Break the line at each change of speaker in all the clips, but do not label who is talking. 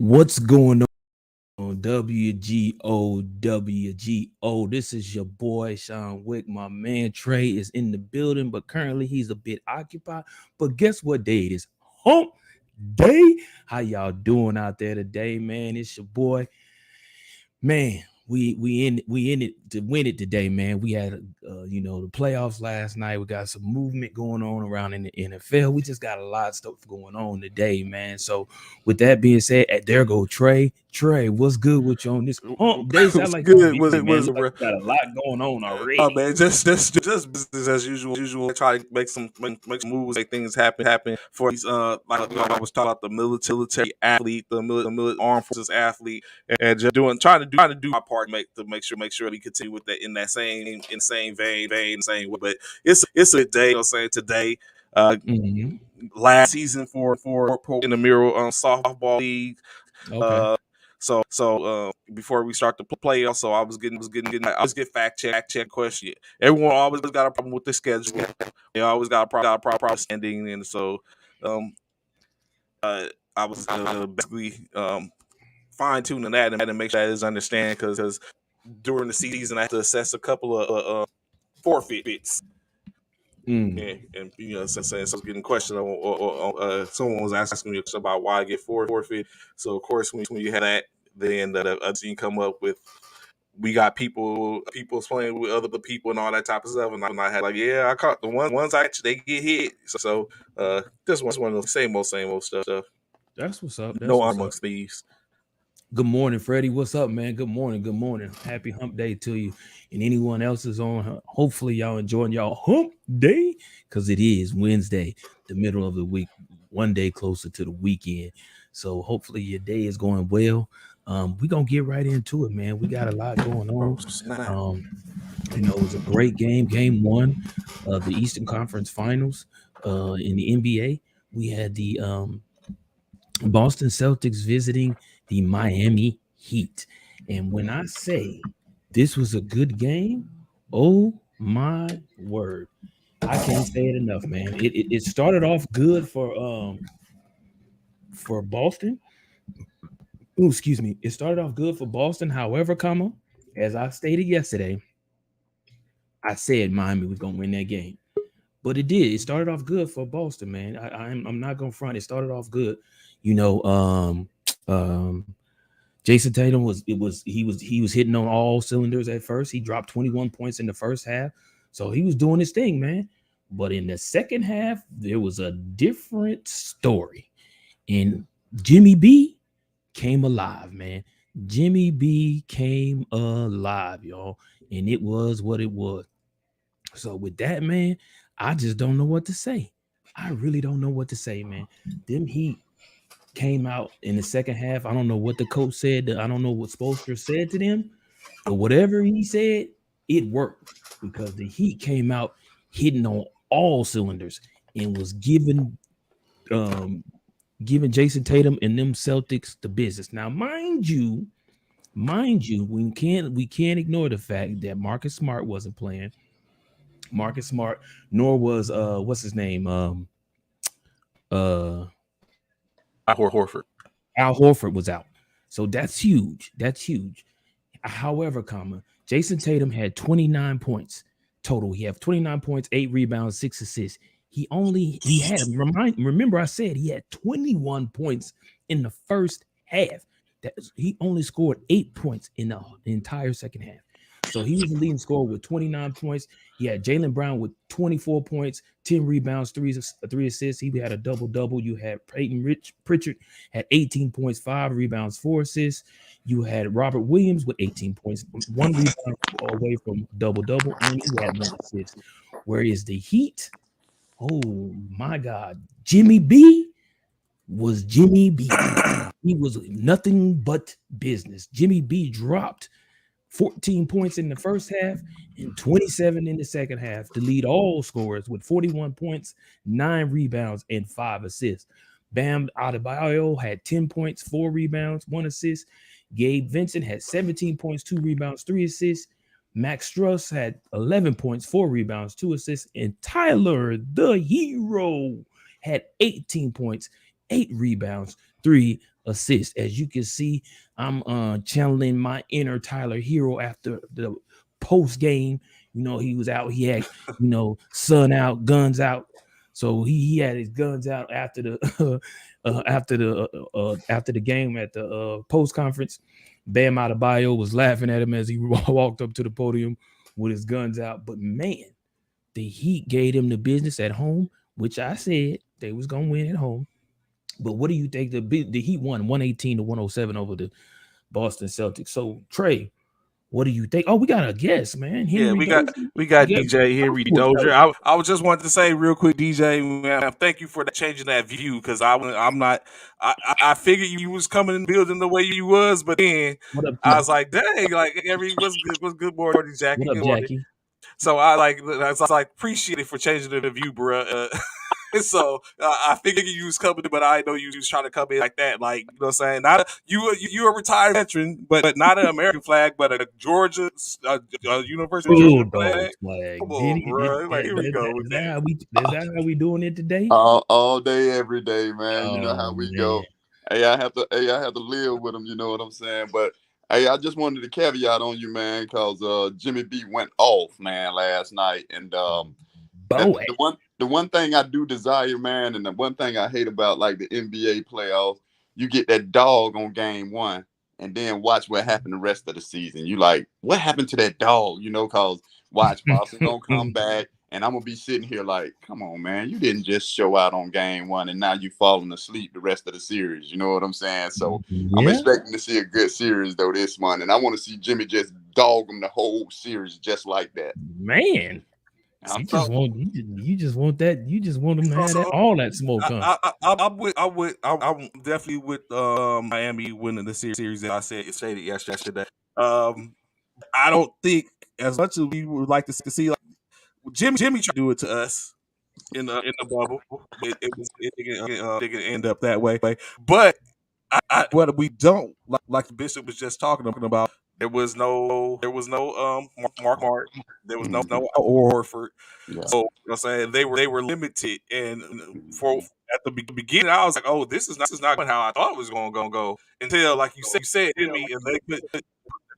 What's going on? WGO. This is your boy Sean Wick. My man Trey is in the building, but currently he's a bit occupied. But guess what day it is? Hump day. How y'all doing out there today, man? It's your boy. Man, we in it to win it today, man. We had the playoffs last night. We got some movement going on around in the NFL. We just got a lot of stuff going on today, man. So with that being said, there go Trey. Trey, what's good with you on this hump day? Sound
was
like you
good.
busy, man.
Was
Look like you got a lot going on
oh
already.
man, just business as usual. Usual. Try to make some moves, make things happen for these. Like I was talking about the military athlete, the armed forces athlete, and just trying to do my part, make sure we continue with that in that same vein, same way. But it's a day. I'm saying today.
Mm-hmm.
Last season for in the Miro softball league.
Okay.
Uh, before we start the playoffs, so I always get fact check question. Everyone always got a problem with the schedule. They always got a problem standing, and so um, I was basically fine tuning that and make sure that is understand because during the season I have to assess a couple of forfeits.
Mm.
And saying so I was getting questioned, someone was asking me about why I get forfeit. So of course, when you had that, then a team come up with we got people playing with other people and all that type of stuff, and I had like, yeah, I caught the ones I actually they get hit. So this one's one of the same old stuff.
That's what's up.
No
That's
honor
what's up.
amongst thieves.
Good morning, Freddie. What's up, man? Good morning. Good morning. Happy hump day to you. And anyone else is on. Hopefully, y'all enjoying y'all hump day because it is Wednesday, the middle of the week, one day closer to the weekend. So hopefully your day is going well. We're gonna get right into it, man. We got a lot going
Oh
on.
snap!
Um, it was a great game, game one of the Eastern Conference Finals in the NBA. We had the Boston Celtics visiting the Miami Heat. And when I say this was a good game, oh my word. I can't say it enough, man. It started off good for Boston. Oh, excuse me. It started off good for Boston. However, as I stated yesterday, I said Miami was gonna win that game. But it did. It started off good for Boston, man. I'm not gonna front. It started off good. You know, Jason Tatum was hitting on all cylinders at first. He dropped 21 points in the first half. So he was doing his thing, man. But in the second half, there was a different story. And Jimmy B came alive, man. Jimmy B came alive, y'all. And it was what it was. So with that, man, I just don't know what to say. I really don't know what to say, man. Them Heat came out in the second half. I don't know what the coach said. I don't know what Spoelstra said to them, but whatever he said, it worked because the Heat came out hitting on all cylinders and was um, giving Jason Tatum and them Celtics the business. Now, mind you, we can't ignore the fact that Marcus Smart wasn't playing. Marcus Smart, nor was what's his name? Uh
Horford.
Al Horford was out. So that's huge. That's huge. However, Jason Tatum had 29 points total. He had 29 points, 8 rebounds, 6 assists. He had remember I said he had 21 points in the first half. He only scored 8 points in the entire second half. So he was the leading scorer with 29 points. He had Jaylen Brown with 24 points, 10 rebounds, three assists. He had a double-double. You had Pritchard had 18 points, 5 rebounds, 4 assists. You had Robert Williams with 18 points, 1 rebound away from double-double, and he had 1 assist. Whereas the Heat, oh my God, Jimmy B was Jimmy B. He was nothing but business. Jimmy B dropped 14 points in the first half and 27 in the second half to lead all scorers with 41 points, 9 rebounds, and 5 assists. Bam Adebayo had 10 points, 4 rebounds, 1 assist. Gabe Vincent had 17 points, 2 rebounds, 3 assists. Max Struss had 11 points, 4 rebounds, 2 assists. And Tyler, the hero, had 18 points, 8 rebounds, 3 assists. As you can see, I'm channeling my inner Tyler Hero after the post game. You know, he was out, he had, you know, sun out, guns out. So he had his guns out after the after the game at the post conference. Bam Adebayo was laughing at him as he walked up to the podium with his guns out. But man, the Heat gave him the business at home, which I said they was gonna win at home. But what do you think? The Heat won 118-107 over the Boston Celtics. So Trey, what do you think? Oh, we got a guest, man.
Yeah,
Henry
we got
Dozier.
DJ Henry Dozier. I was just wanted to say real quick, DJ, man, thank you for changing that view because I'm not. I figured you was coming in building the way you was, but then
What up,
I was like, dang, like Henry, what's good morning, Jackie?
What up,
Good morning.
Jackie?
So I was like appreciate it for changing the view, bro. So I figured you was coming, but I know you was trying to come in like that, like you know what I'm saying. Not you a retired veteran, but not an American flag, but a Georgia University of Georgia flag.
Flag.
Come on, bro. Like here we go with that.
Is that how we doing it today?
All day, every day, man. You know how we
man.
go. Hey, I have to live with them. You know what I'm saying? But hey, I just wanted to caveat on you, man, because Jimmy B went off, man, last night, and the one thing I do desire, man, and the one thing I hate about like the NBA playoffs, you get that dog on game one, and then watch what happened the rest of the season. You like, what happened to that dog? You know, cause watch Boston gonna come back, and I'm gonna be sitting here like, come on, man, you didn't just show out on game one, and now you falling asleep the rest of the series. You know what I'm saying? So I'm expecting to see a good series though this month, and I want to see Jimmy just dog them the whole series just like that.
Man. You just want that. You just want them to have all that smoke.
I'm definitely with Miami winning the series that I stated yesterday. I don't think as much as we would like to see like Jimmy tried to do it to us in the bubble. It didn't end up that way. But what we don't like the Bishop was just talking about. There was no Mark Hart. There was no Horford.
Yeah.
So you know what I'm saying they were limited, and for at the beginning I was like, oh, this is not how I thought it was going to go until like you said Jimmy, and they put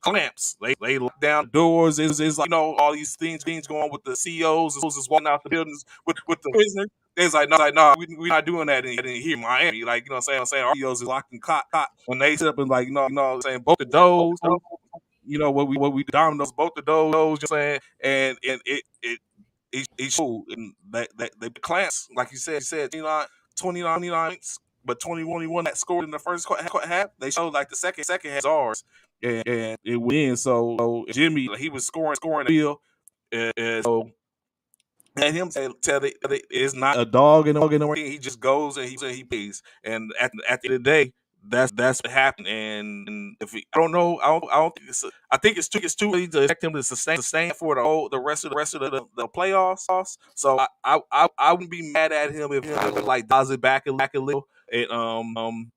clamps. They lock down doors. Is like, you know, all these things going on with the CEOs is walking out the buildings with the prisoner. It's like no, we're not doing that in here in Miami. Like, you know what I'm saying? Our CEOs is locking cot when they sit up and like, you know what I'm saying, both the doors, you know, what we dominoes, both the doors, you know what I'm saying? And it showed, and that the clamps, like you said 29 points, but 21 that scored in the first half. They showed like the second half is ours, and it went in. So Jimmy, he was scoring the field, and so and him tell that it's not a dog in the ring. He just goes and he plays, and at the end of the day, that's what happened. And if I don't know, I don't think I think it's too early to expect him to sustain for the rest of the playoffs. So I wouldn't be mad at him if he like dials it back a little and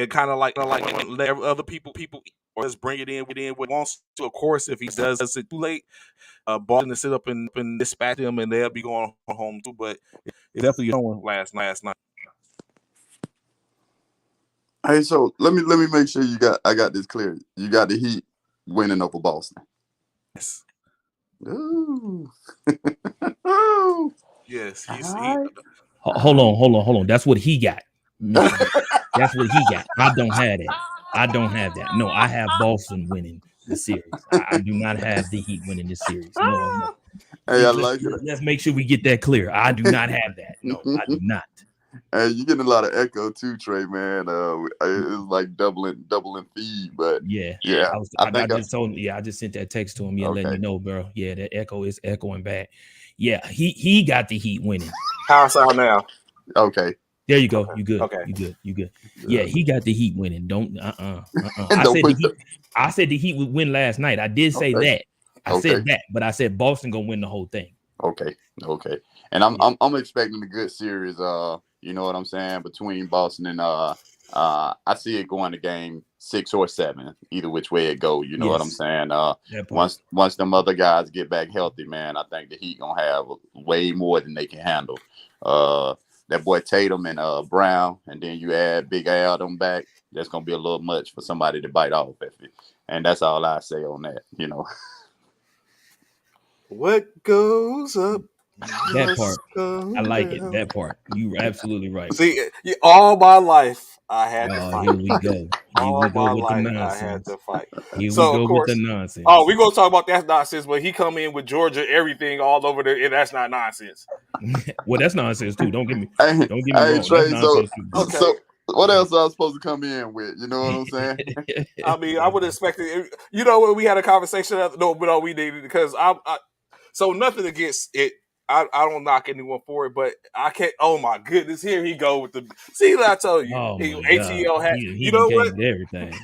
kind of like let other people or just bring it in what wants to. Of course, if he does it too late, Boston to sit up and dispatch him, and they'll be going home too. But it's definitely showing last night.
Hey, so let me make sure I got this clear. You got the Heat winning over Boston.
Yes.
Ooh.
Yes.
Hold on. That's what he got. That's what he got. I don't have that. No, I have Boston winning the series. I do not have the Heat winning the series. No.
Hey, I like it.
Let's make sure we get that clear. I do not have that. No, I do not.
Hey, you're getting a lot of echo too, Trey, man. It's like doubling feed, but
yeah. I just sent that text to him. Yeah, letting you know, bro. Yeah, that echo is echoing back. Yeah, he got the Heat winning.
How's it now?
Okay.
There you go.
Okay.
You good.
Okay.
You good. Yeah, he got the Heat winning. Don't I said the Heat would win last night. I did say that. I said that, but I said Boston gonna win the whole thing.
Okay. And I'm expecting a good series. You know what I'm saying, between Boston and I see it going to game 6 or 7, either which way it go. You know what I'm saying? Once them other guys get back healthy, man, I think the Heat gonna have way more than they can handle. that boy Tatum and Brown, and then you add Big Al them back, that's gonna be a little much for somebody to bite off. And that's all I say on that.
What goes up?
That part, I like it. That part, you were absolutely right.
See, all my life I had to fight.
Here we go.
All my
with the
life
nonsense.
I had to fight.
Here
So,
we go
of course,
with the nonsense.
Oh, we're gonna talk about that nonsense, but he come in with Georgia, everything all over there, and that's not nonsense.
Well, that's nonsense too. Don't get me
wrong.
Trey,
that's nonsense too. Okay. So what else I was supposed to come in with? You know what I'm saying?
I mean, I would expect it. You know, when we had a conversation, no, we didn't, because so nothing against it. I don't knock anyone for it, but I can't. Oh my goodness, here he go with the. See what I told you? ATL hat. You know what?
Everything.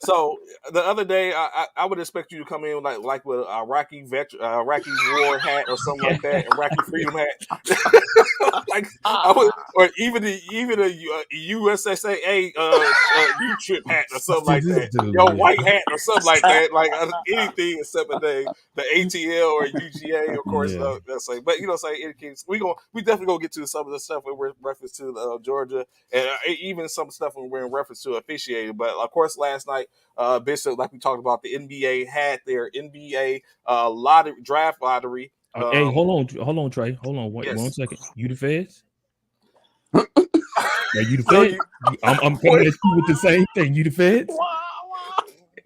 So the other day, I would expect you to come in like with a Iraqi Iraqi war hat or something like that, Iraqi freedom hat, I would, or even a USSA U-trip hat or something like that, your white hat or something like that, like anything except for the ATL or UGA, of course. But we definitely gonna get to some of the stuff when we're in reference to Georgia, and even some stuff when we're in reference to officiating. But of course, last night. Bishop, like we talked about, the NBA had their NBA draft lottery.
Hey, hold on, Trey. Hold on, wait 1 second. You the feds? Are you the feds? I'm coming at you with the same thing. You the feds?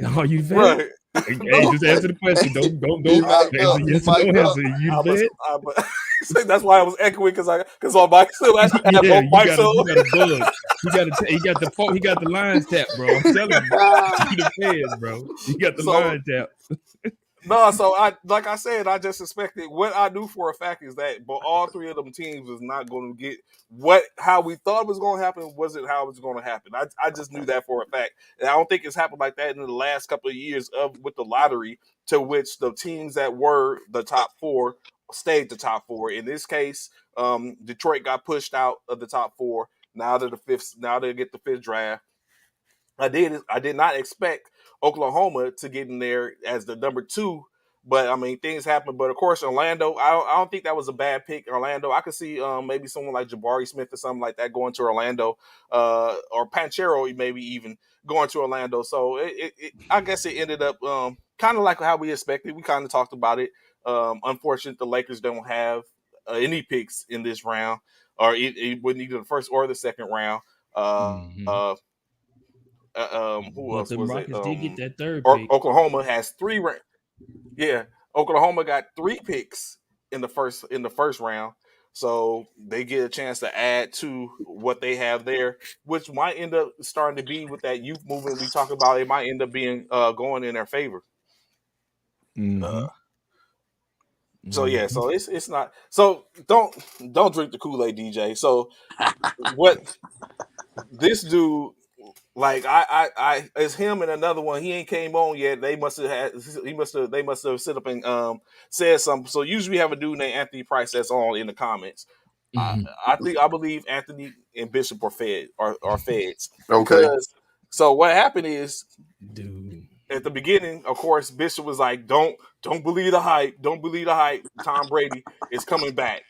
Are you the feds?
Right.
Hey, just answer the question. Don't answer yes or no answer. You the feds?
That's why I was echoing because on my still I have both mics on.
He got the lines tapped, bro. I'm telling you, he the feds, bro. He got the lines tapped.
No, so like I said, I just suspected. What I knew for a fact is that, but all three of them teams was not going to get how we thought was going to happen. Wasn't how it was going to happen. I just knew that for a fact, and I don't think it's happened like that in the last couple of years with the lottery, to which the teams that were the top four stayed the top four. In this case, Detroit got pushed out of the top four. Now they're the fifth. Now they get the fifth draft. I did not expect Oklahoma to get in there as the number 2, but I mean things happen. But of course, Orlando, I don't think that was a bad pick. Orlando, I could see maybe someone like Jabari Smith or something like that going to Orlando, or Panchero maybe even going to Orlando. So I guess it ended up kind of like how we expected. We kind of talked about it. Unfortunate the Lakers don't have any picks in this round, or it wouldn't either the first or the second round. Who else
the
was
Rockets
it?
did get that third pick.
Oklahoma has 3. Yeah, Oklahoma got 3 picks in the first round, so they get a chance to add to what they have there, which might end up starting to be with that youth movement we talk about. It might end up being going in their favor. So yeah, so it's not. So don't drink the Kool-Aid, DJ. So what this dude. Like I, it's him and another one. He ain't came on yet. They must have sit up and said something. So usually we have a dude named Anthony Price that's on in the comments. I believe Anthony and Bishop are feds.
Okay.
So what happened is,
dude,
at the beginning, of course, Bishop was like, "Don't believe the hype. Don't believe the hype. Tom Brady is coming back."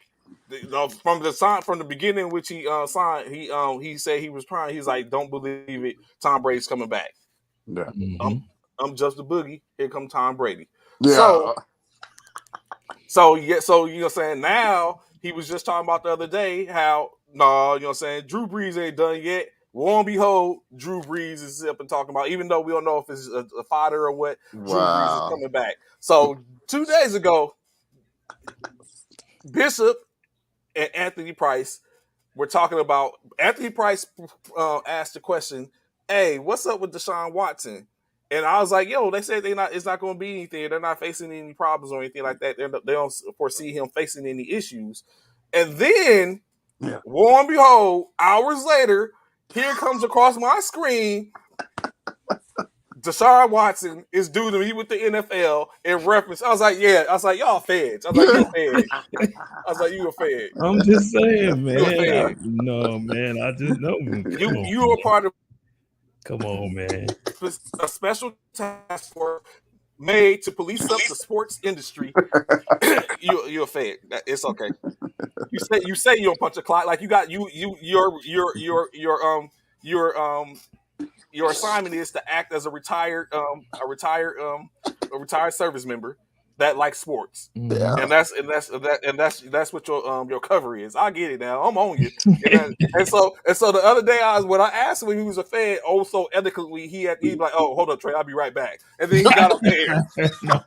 From the beginning, which he signed, he said he was trying. He's like, "Don't believe it. Tom Brady's coming back."
Yeah.
I'm just a boogie. Here come Tom Brady.
Yeah.
So you know what I'm saying? Now he was just talking about the other day how you know what I'm saying, Drew Brees ain't done yet. Lo and behold, Drew Brees is up and talking about, even though we don't know if it's a fodder or what. Wow. Drew Brees is coming back. So 2 days ago, Bishop and Anthony Price were talking about. Anthony Price asked the question, "Hey, what's up with Deshaun Watson?" And I was like, "Yo, they said it's not going to be anything. They're not facing any problems or anything like that. They don't foresee him facing any issues." And then, lo and behold, hours later, here comes across my screen, Deshaun Watson is due to meet with the NFL in reference. I was like, y'all feds. I was like, you feds. I was like, you a fed.
I'm just saying, man. No, man. I just know.
You are part of.
Come on, man.
A special task force made to police up the sports industry. You're a fed. It's okay. You say you don't punch a clock. Like you got your assignment is to act as a retired service member that likes sports.
Yeah.
And that's what your cover is. I get it now. I'm on you. And so the other day when I asked him if he was a fan, oh so ethically he'd be like, oh hold up Trey, I'll be right back. And then he got up there.
No.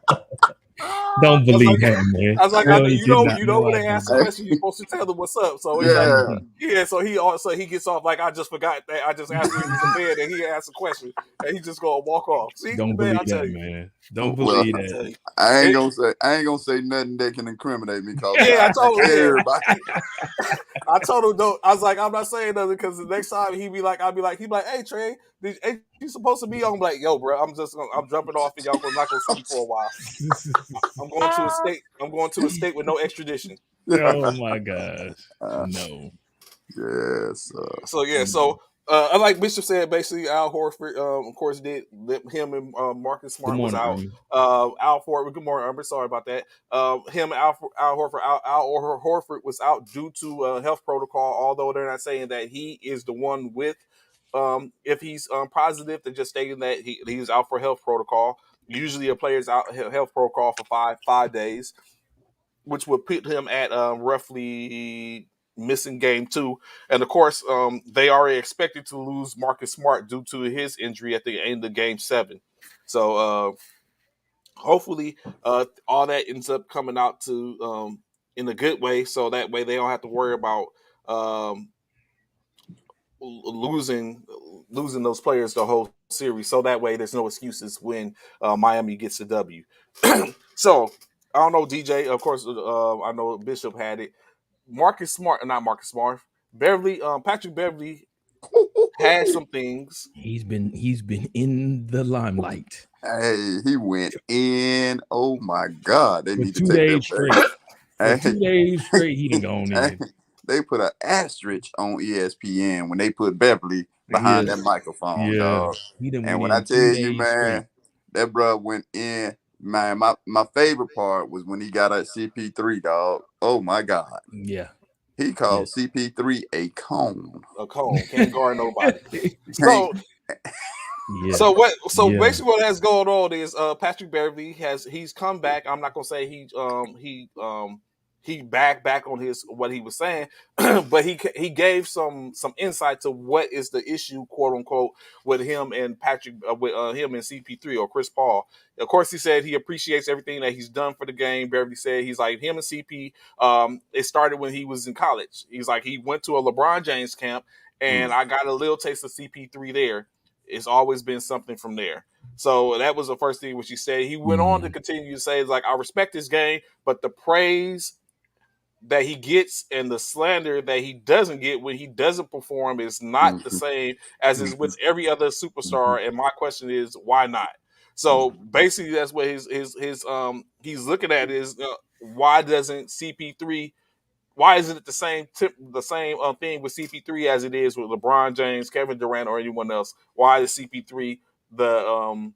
Don't believe him, man.
I was like,
Really
you know when they ask a question, you're supposed to tell them what's up. So he's like, so he gets off like I just forgot that I just asked him if he was a fan and he asked a question and he just gonna walk off. See,
don't
man,
believe that, man. Don't believe that.
I ain't gonna say nothing that can incriminate me. Cause
I told him
everybody.
I told him though. I was like, I'm not saying nothing because the next time he'd be like, hey Trey, ain't you supposed to be on? I'm like, yo, bro, I'm jumping off and y'all not gonna see me for a while. I'm going to a state with no extradition.
Oh my gosh, no.
Yes.
So like Bishop said, basically Al Horford, of course, did him and Marcus Smart was out. Al Horford, good morning, Amber. Sorry about that. Him, Al Horford was out due to health protocol. Although they're not saying that he is the one with. If he's positive, they're just stating that he's out for health protocol. Usually, a player's out health protocol for five days, which would put him at roughly missing game 2. And of course, they already expected to lose Marcus Smart due to his injury at the end of game 7. So hopefully all that ends up coming out to in a good way. So that way they don't have to worry about losing those players the whole series. So that way there's no excuses when Miami gets the W. So I don't know, DJ. Of course, I know Bishop had it. Patrick Beverly had some things.
He's been in the limelight.
Hey, he went in. Oh my God! They
For
need
2
to take
days straight. For 2 days straight, he done gone in.
They put an asterisk on ESPN when they put Beverly behind that microphone, dog. And when I tell you, man, that bro went in. Man, my favorite part was when he got at CP3, dog. Oh my God.
Yeah.
He called CP3 a cone.
A cone. Can't guard nobody. So basically what has going on is Patrick Beverly he's come back. I'm not gonna say he back on his what he was saying, but he gave some insight to what is the issue, quote unquote, with him and Patrick, with him and CP3 or Chris Paul. Of course, he said he appreciates everything that he's done for the game. Beverly said he's like him and CP. It started when he was in college. He's like he went to a LeBron James camp, and I got a little taste of CP3 there. It's always been something from there. So that was the first thing which he said. He went on to continue to say, like, I respect his game, but the praise that he gets and the slander that he doesn't get when he doesn't perform is not the same as is with every other superstar. And my question is, why not? So basically, that's what his he's looking at is why doesn't CP3? Why isn't it the same thing with CP3 as it is with LeBron James, Kevin Durant, or anyone else? Why is CP3 the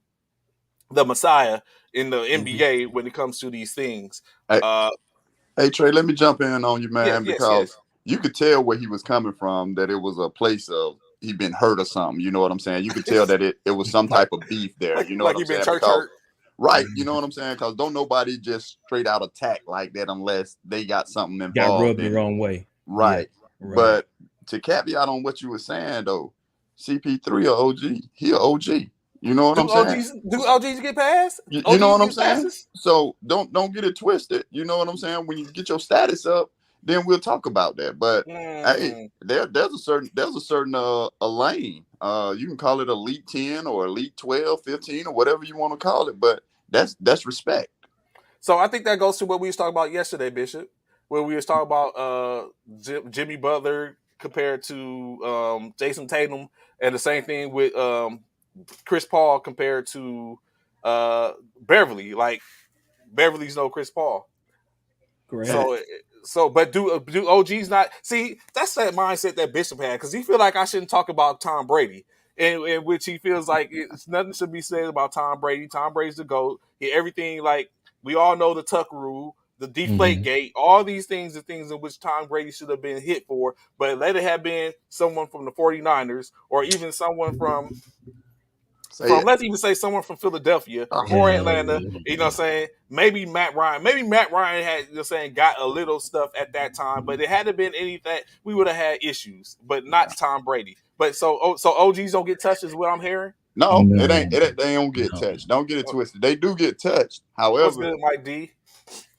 messiah in the NBA when it comes to these things?
Hey Trey, let me jump in on you, man, because you could tell where he was coming from, that it was a place of he'd been hurt or something. You know what I'm saying? You could tell that it was some type of beef there. You know what I'm saying? Hurt. Right, you know what I'm saying? Because don't nobody just straight out attack like that unless they got something involved.
Got rubbed the wrong way.
Right. But to caveat on what you were saying, though, CP3 or OG, he an OG. You know what I'm saying?
Do OGs get passed?
You know what I'm saying? So don't get it twisted. You know what I'm saying? When you get your status up, then we'll talk about that. But hey, there's a certain a lane. You can call it Elite 10 or Elite 12, 15, or whatever you want to call it. But that's respect.
So I think that goes to what we was talking about yesterday, Bishop, where we was talking about Jimmy Butler compared to Jason Tatum, and the same thing with Chris Paul compared to Beverly. Like Beverly's no Chris Paul.
Correct.
But do OGs not see? That's that mindset that Bishop had, because he feel like I shouldn't talk about Tom Brady, in which he feels like nothing should be said about Tom Brady. Tom Brady's the GOAT. Everything, like we all know the Tuck rule. the deflate gate, all these things are things in which Tom Brady should have been hit for, but let it have been someone from the 49ers or even someone from let's even say someone from Philadelphia or Atlanta, you know what I'm saying? Maybe Matt Ryan. Maybe Matt Ryan had, you know, saying, got a little stuff at that time, but it hadn't been anything, we would have had issues, but not Tom Brady. But so OGs don't get touched is what I'm hearing?
No, it ain't. They don't get touched. Don't get it twisted. They do get touched. However,
what's good, Mike D?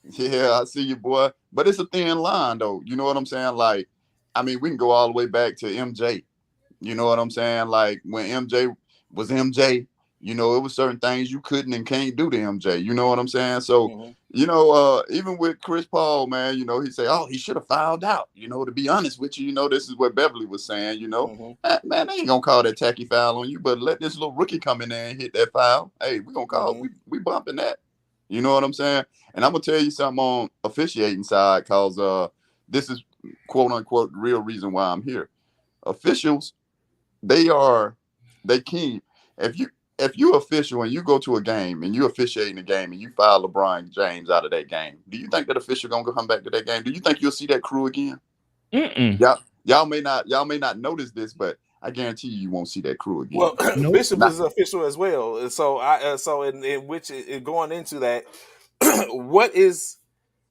Yeah, I see you, boy. But it's a thin line, though. You know what I'm saying? Like, I mean, we can go all the way back to MJ. You know what I'm saying? Like, when MJ was MJ, you know, it was certain things you couldn't and can't do to MJ. You know what I'm saying? So, you know, even with Chris Paul, man, you know, he say, oh, he should have fouled out. You know, to be honest with you, you know, this is what Beverly was saying, you know. Man, they ain't going to call that tacky foul on you, but let this little rookie come in there and hit that foul. Hey, we're going to call, we bumping that. You know what I'm saying? And I'm going to tell you something on officiating side, because this is, quote unquote, the real reason why I'm here. Officials, they key. If you official and you go to a game and you officiating a game and you foul LeBron James out of that game, do you think that official gonna come back to that game? Do you think you'll see that crew again? Y'all may not notice this, but I guarantee you won't see that crew again.
Well, Bishop is official as well. So in which going into that,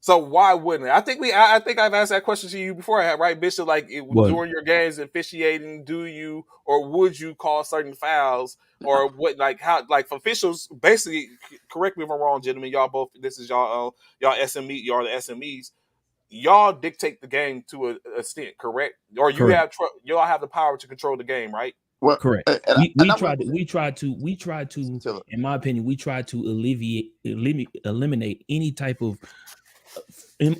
so why wouldn't it? I think I've asked that question to you before, right, Bishop? Like during your games officiating, do you or would you call certain fouls or what? Like how? Like for officials, basically. Correct me if I'm wrong, gentlemen. Y'all both. This is y'all SME. Y'all the SMEs. Y'all dictate the game to an extent, correct? Or you y'all have the power to control the game, right?
Well, correct. We try to, in my opinion, we try to eliminate any type of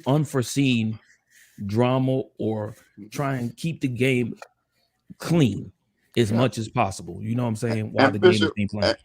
unforeseen drama or try and keep the game clean as much as possible. You know what I'm saying? While the game is being played.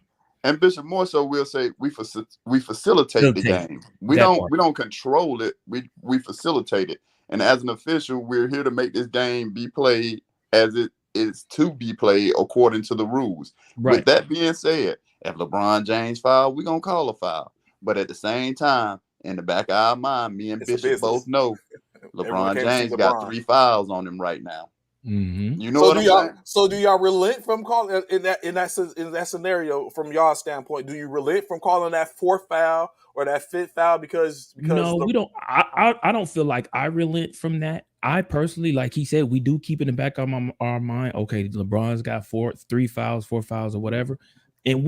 And Bishop, more so, we'll say we facilitate the game. We don't control it. We facilitate it. And as an official, we're here to make this game be played as it is to be played according to the rules. Right. With that being said, if LeBron James foul, we're gonna call a foul. But at the same time, in the back of our mind, me and Bishop both know LeBron James got 3 fouls on him right now. You know what I'm saying?
So do y'all relent from calling in that scenario from y'all standpoint? Do you relent from calling that 4th foul or that 5th foul because
no, we don't. I don't feel like I relent from that. I personally, like he said, we do keep in the back of our mind. Okay, LeBron's got 3 fouls, 4 fouls, or whatever, and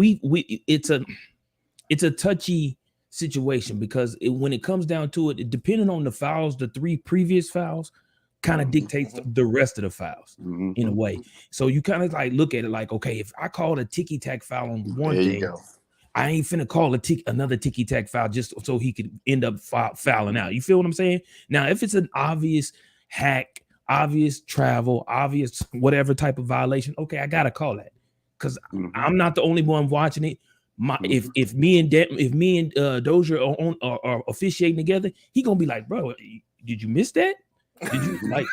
it's a touchy situation because when it comes down to it, depending on the fouls, the 3 previous fouls kind of dictates the rest of the fouls in a way. So you kind of like look at it like, okay, if I call a ticky-tack foul on one thing, I ain't finna call another ticky-tack foul just so he could end up fouling out. You feel what I'm saying? Now, if it's an obvious hack, obvious travel, obvious whatever type of violation, okay, I gotta call that because I'm not the only one watching it. If me and Dozier are officiating together, he gonna be like, bro, did you miss that? Did you like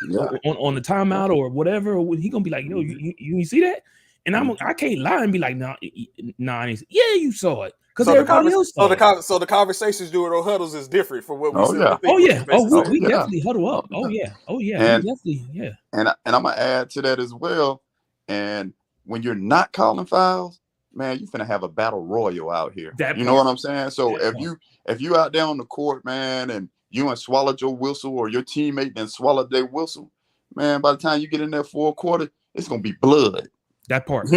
on the timeout or whatever? Or he gonna be like, yo, you see that? And I can't lie and be like, nah. Yeah, you saw it because everybody else saw it.
So the conversations during those huddles is different from what we see.
We definitely huddle up. We definitely.
And I'm gonna add to that as well. And when you're not calling fouls, man, you finna have a battle royal out here. You know what I'm saying? So if you out there on the court, man, and you and swallowed your whistle or your teammate and swallowed their whistle, man, by the time you get in there for a quarter, it's going to be blood.
That part.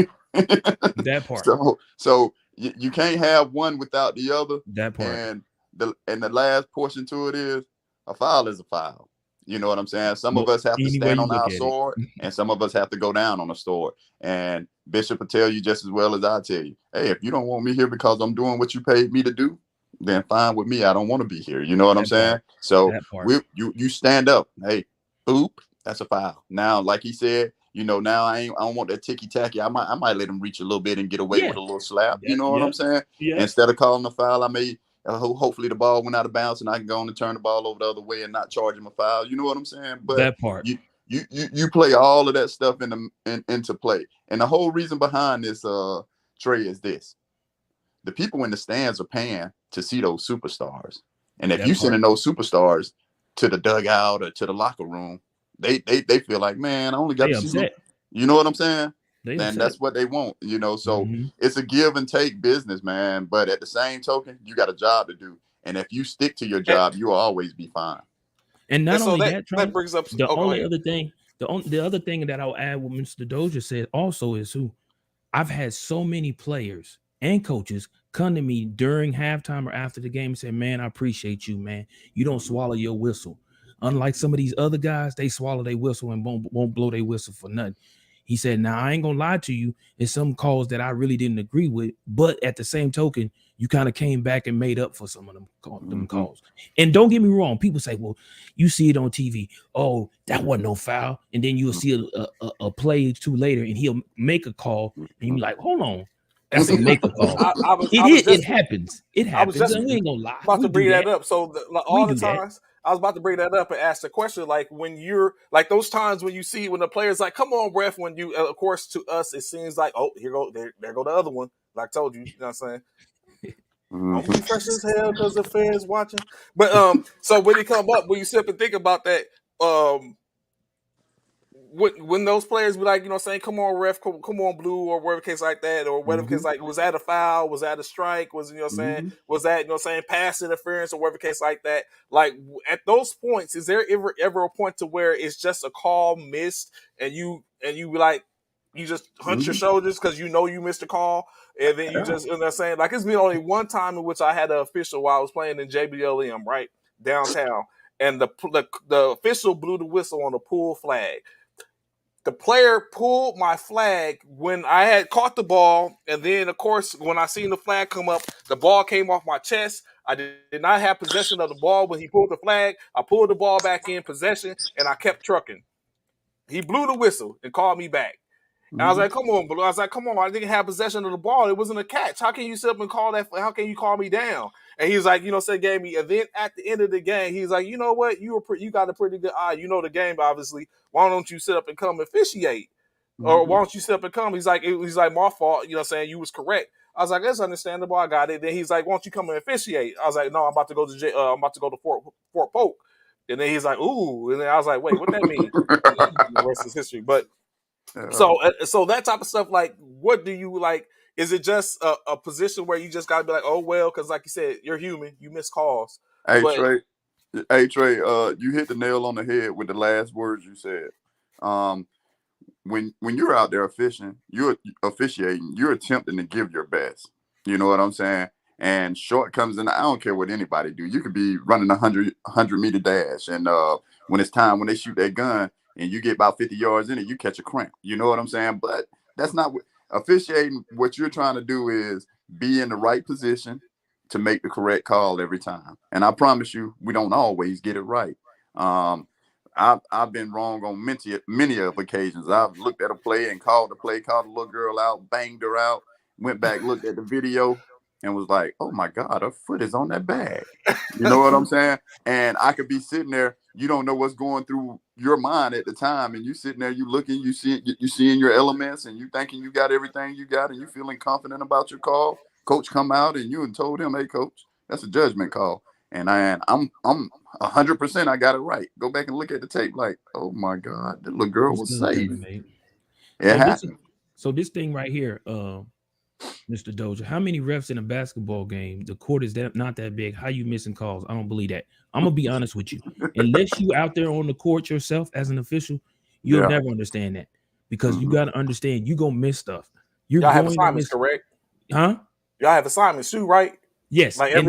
So you can't have one without the other.
That part.
And the last portion to it is a foul is a foul. You know what I'm saying? Some of us have to stand on our sword and some of us have to go down on a sword. And Bishop will tell you just as well as I tell you, hey, if you don't want me here because I'm doing what you paid me to do, then fine with me. I don't want to be here. You know what I'm saying? So you stand up. Hey, boop, that's a foul. Now, like he said, you know, now I don't want that ticky tacky. I might let him reach a little bit and get away with a little slap. You know what I'm saying? Instead of calling a foul, I may hopefully the ball went out of bounds and I can go on and turn the ball over the other way and not charge him a foul. You know what I'm saying? But
that part.
You play all of that stuff into play. And the whole reason behind this, Trey, is this. The people in the stands are paying to see those superstars. And if you sending those superstars to the dugout or to the locker room, they feel like, man, I only got to see. You know what I'm saying? And that's what they want, you know. So it's a give and take business, man. But at the same token, you got a job to do. And if you stick to your job, you'll always be fine.
And not only
that brings up
the other thing that I'll add what Mr. Dozier said also is I've had so many players and coaches come to me during halftime or after the game and say, man, I appreciate you, man. You don't swallow your whistle. Unlike some of these other guys, they swallow their whistle and won't blow their whistle for nothing. He said, now I ain't gonna lie to you. There's some calls that I really didn't agree with, but at the same token, you kind of came back and made up for some of them calls. And don't get me wrong. People say, well, you see it on TV. Oh, that wasn't no foul. And then you'll see a play two later and he'll make a call and you're like, hold on. That's a make a call. It happens. It happens. We ain't gonna lie.
About to bring that up. So all the times I was about to bring that up and ask the question, like when you're like those times when you see when the player's like, come on, ref, when you of course to us it seems like, oh, there go the other one. Like I told you, you know what I'm saying? I'm be fresh as hell because the fans watching. But so when you come up, when you sit up and think about that, when those players be like, you know what I'm saying, come on, ref, come on, blue, or whatever case like that, or whatever case like, was that a foul? Was that a strike? Was, you know what I'm saying, was that, you know what I'm saying, pass interference or whatever case like that? Like, at those points, is there ever a point to where it's just a call missed and you like, you just hunch your shoulders because you know you missed a call, and then you just, you know what I'm saying, like, it's been only one time in which I had an official while I was playing in JBLM, right, downtown, and the official blew the whistle on the pull flag. The player pulled my flag when I had caught the ball, and then, of course, when I seen the flag come up, the ball came off my chest. I did not have possession of the ball when he pulled the flag. I pulled the ball back in possession, and I kept trucking. He blew the whistle and called me back. And I was like, come on, Blue. I was like, come on, I didn't have possession of the ball. It wasn't a catch. How can you sit up and call that? How can you call me down? And he's like, you know, gave me. And then at the end of the game, he's like, you know what? You got a pretty good eye. You know the game, obviously. Why don't you sit up and come officiate? Or why don't you sit up and come? He's like, my fault. You know what I'm saying? You was correct. I was like, that's understandable. I got it. Then he's like, why don't you come and officiate? I was like, no, I'm about to go to Fort Polk. And then he's like, ooh. And then I was like, wait, what that mean? The rest is history. But so that type of stuff, like, what do you like? Is it just a position where you just gotta be like, oh well, because like you said, you're human, you miss calls.
Hey Trey, you hit the nail on the head with the last words you said. When you're out there officiating, you're attempting to give your best. You know what I'm saying? And shortcomings, and I don't care what anybody do. You could be running 100 meter dash, and when it's time, when they shoot that gun, and you get about 50 yards in it, you catch a cramp. You know what I'm saying? But that's not what officiating. What you're trying to do is be in the right position to make the correct call every time. And I promise you, we don't always get it right. I've been wrong on many of occasions. I've looked at a play and called a little girl out, banged her out, went back, looked at the video, and was like, oh my God, her foot is on that bag. You know what I'm saying? And I could be sitting there, you don't know what's going through your mind at the time, and you sitting there, you looking, you seeing your elements, and you thinking you got everything you got, and you feeling confident about your call. Coach come out and you and told him, hey coach, that's a judgment call. And I'm 100% I got it right. Go back and look at the tape like, oh my God, the little girl was safe.
So this thing right here, Mr. Dozier, how many refs in a basketball game? The court is not that big. How you missing calls? I don't believe that. I'm gonna be honest with you. Unless you out there on the court yourself as an official, you'll never understand that, because you got to understand you're gonna miss stuff.
Y'all have assignments, correct?
Huh?
Y'all have assignments too, right?
Yes, like and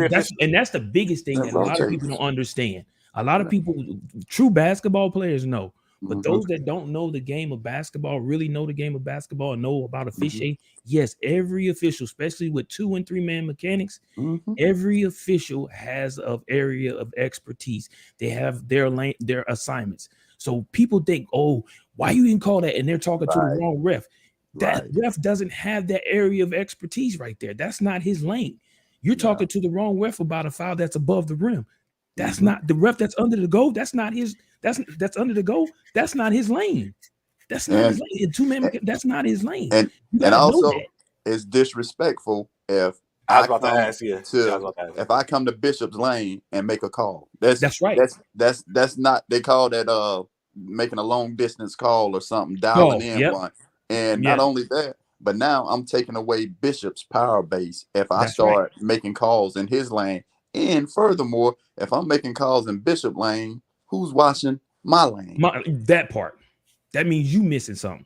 that's the biggest thing that a lot of people don't understand. A lot of people, true basketball players, know. But those that don't know the game of basketball, really know the game of basketball and know about officiating, yes, every official, especially with 2 and 3 man mechanics, every official has an area of expertise. They have their assignments. So people think, oh, why you didn't call that? And they're talking to the wrong ref. That ref doesn't have that area of expertise right there. That's not his lane. You're talking to the wrong ref about a foul that's above the rim. That's not the ref that's under the goal. That's not his. That's under the goal. That's not his lane. That's not his lane. That's not his lane.
And also, it's disrespectful if
I was about to ask you.
If I come to Bishop's Lane and make a call,
That's right.
That's not, they call that making a long distance call or something, dialing in one. And not only that, but now I'm taking away Bishop's power base if I start making calls in his lane. And furthermore, if I'm making calls in Bishop Lane, who's watching my lane?
That part. That means you missing something.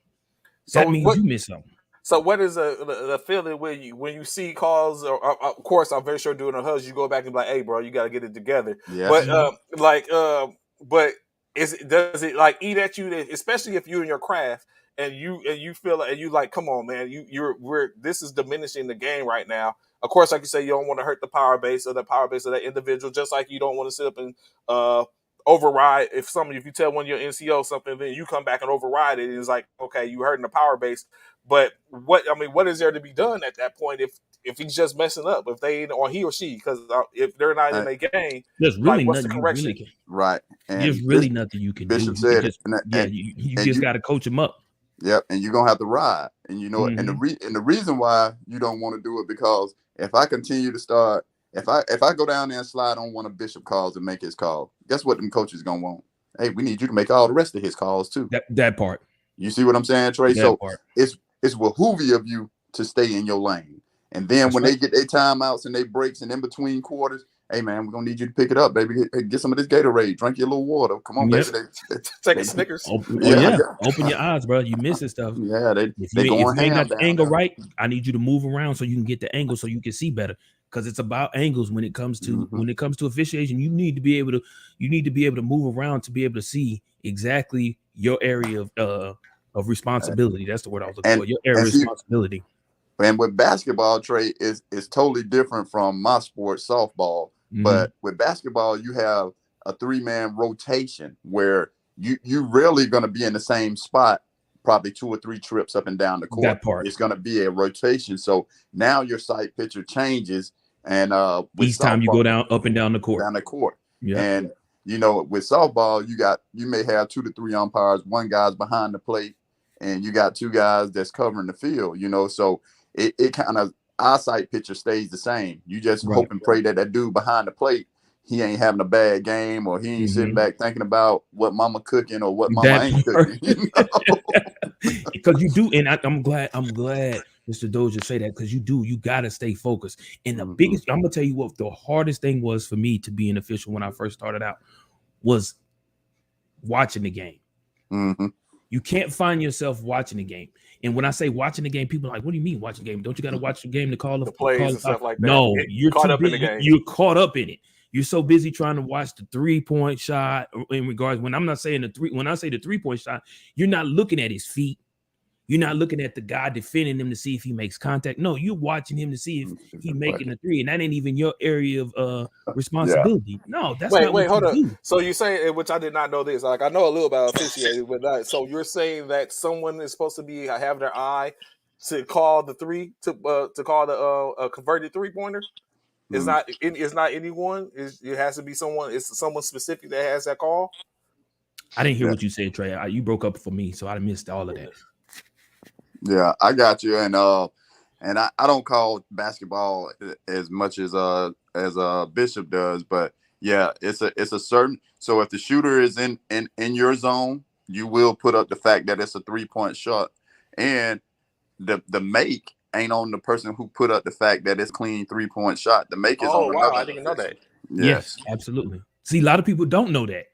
So
you miss something.
So what is the feeling when you see calls? Or, of course, I'm very sure during the huddle you go back and be like, "Hey, bro, you got to get it together."
Yeah.
But does it like eat at you, especially if you're in your craft and you feel like, and you like, come on, man, this is diminishing the game right now. Of course, like you say, you don't want to hurt the power base of that individual, just like you don't want to sit up and override if you tell one of your NCO something, then you come back and override it. And it's like, okay, you hurting the power base. But what is there to be done at that point if he's just messing up, if they or he or she, because if they're not in a game,
there's really
what's
nothing
the correction?
You really
right. And
there's really nothing you can
Bishop
do.
Said
you just got to coach him up.
Yep, and you're gonna have to ride, and you know, and the reason why you don't want to do it, because if I continue to start, if I go down there and slide on one of Bishop calls and make his call, guess what them coaches gonna want? Hey, we need you to make all the rest of his calls too.
That part.
You see what I'm saying, Trey? So it's behoovy of you to stay in your lane, and then when they get their timeouts and they breaks and in between quarters, hey man, we're gonna need you to pick it up, baby. Get some of this Gatorade, drink your little water. Come on, baby.
Take a Snickers.
Open your eyes, bro. You missing stuff.
Yeah,
if you ain't got the angle right, I need you to move around so you can get the angle so you can see better. Because it's about angles when it comes to officiation. You need to be able to move around to be able to see exactly your area of responsibility. That's the word I was looking for. Your area of responsibility.
And with basketball, Trey, is totally different from my sport, softball. But with basketball, you have a 3-man rotation where you rarely going to be in the same spot, probably 2 or 3 trips up and down the court.
That part.
It's going to be a rotation. So now your sight picture changes. And
each time you go up and down the court.
Yeah. And you know, with softball, you may have 2 to 3 umpires, one guy's behind the plate, and you got 2 guys that's covering the field, you know. So it kind of, our sight picture stays the same. You just hope and pray that dude behind the plate, he ain't having a bad game, or he ain't sitting back thinking about what mama cooking or what mama ain't cooking. You know?
Because you do, and I'm glad Mr. Dozier say that, because you gotta stay focused. And the biggest, I'm gonna tell you what the hardest thing was for me to be an official when I first started out was watching the game. You can't find yourself watching the game. And when I say watching the game, people are like, what do you mean watching the game? Don't you got to watch the game to call the
plays and stuff like that?
No, you're
caught
too
up
busy.
In the game.
You're caught up in it. You're so busy trying to watch the 3-point shot. In regards, when I'm not saying when I say the 3-point shot, you're not looking at his feet. You're not looking at the guy defending him to see if he makes contact. No, you're watching him to see if he's making a 3, and that ain't even your area of responsibility. No, that's not what
hold
you
on.
do.
So you're saying, which I did not know this. Like, I know a little about officiating, but not. So you're saying that someone is supposed to be have their eye to call the 3 to call the converted 3-pointer. It's not anyone. It has to be someone. It's someone specific that has that call.
I didn't hear what you said, Trey. You broke up for me, so I missed all of that.
Yeah, I got you. And I don't call basketball as much as Bishop does, but yeah, it's a certain. So if the shooter is in your zone, you will put up the fact that it's a 3-point shot, and the make ain't on the person who put up the fact that it's clean 3-point shot. The make is on another.
I didn't know that.
Yes, absolutely. See, a lot of people don't know that.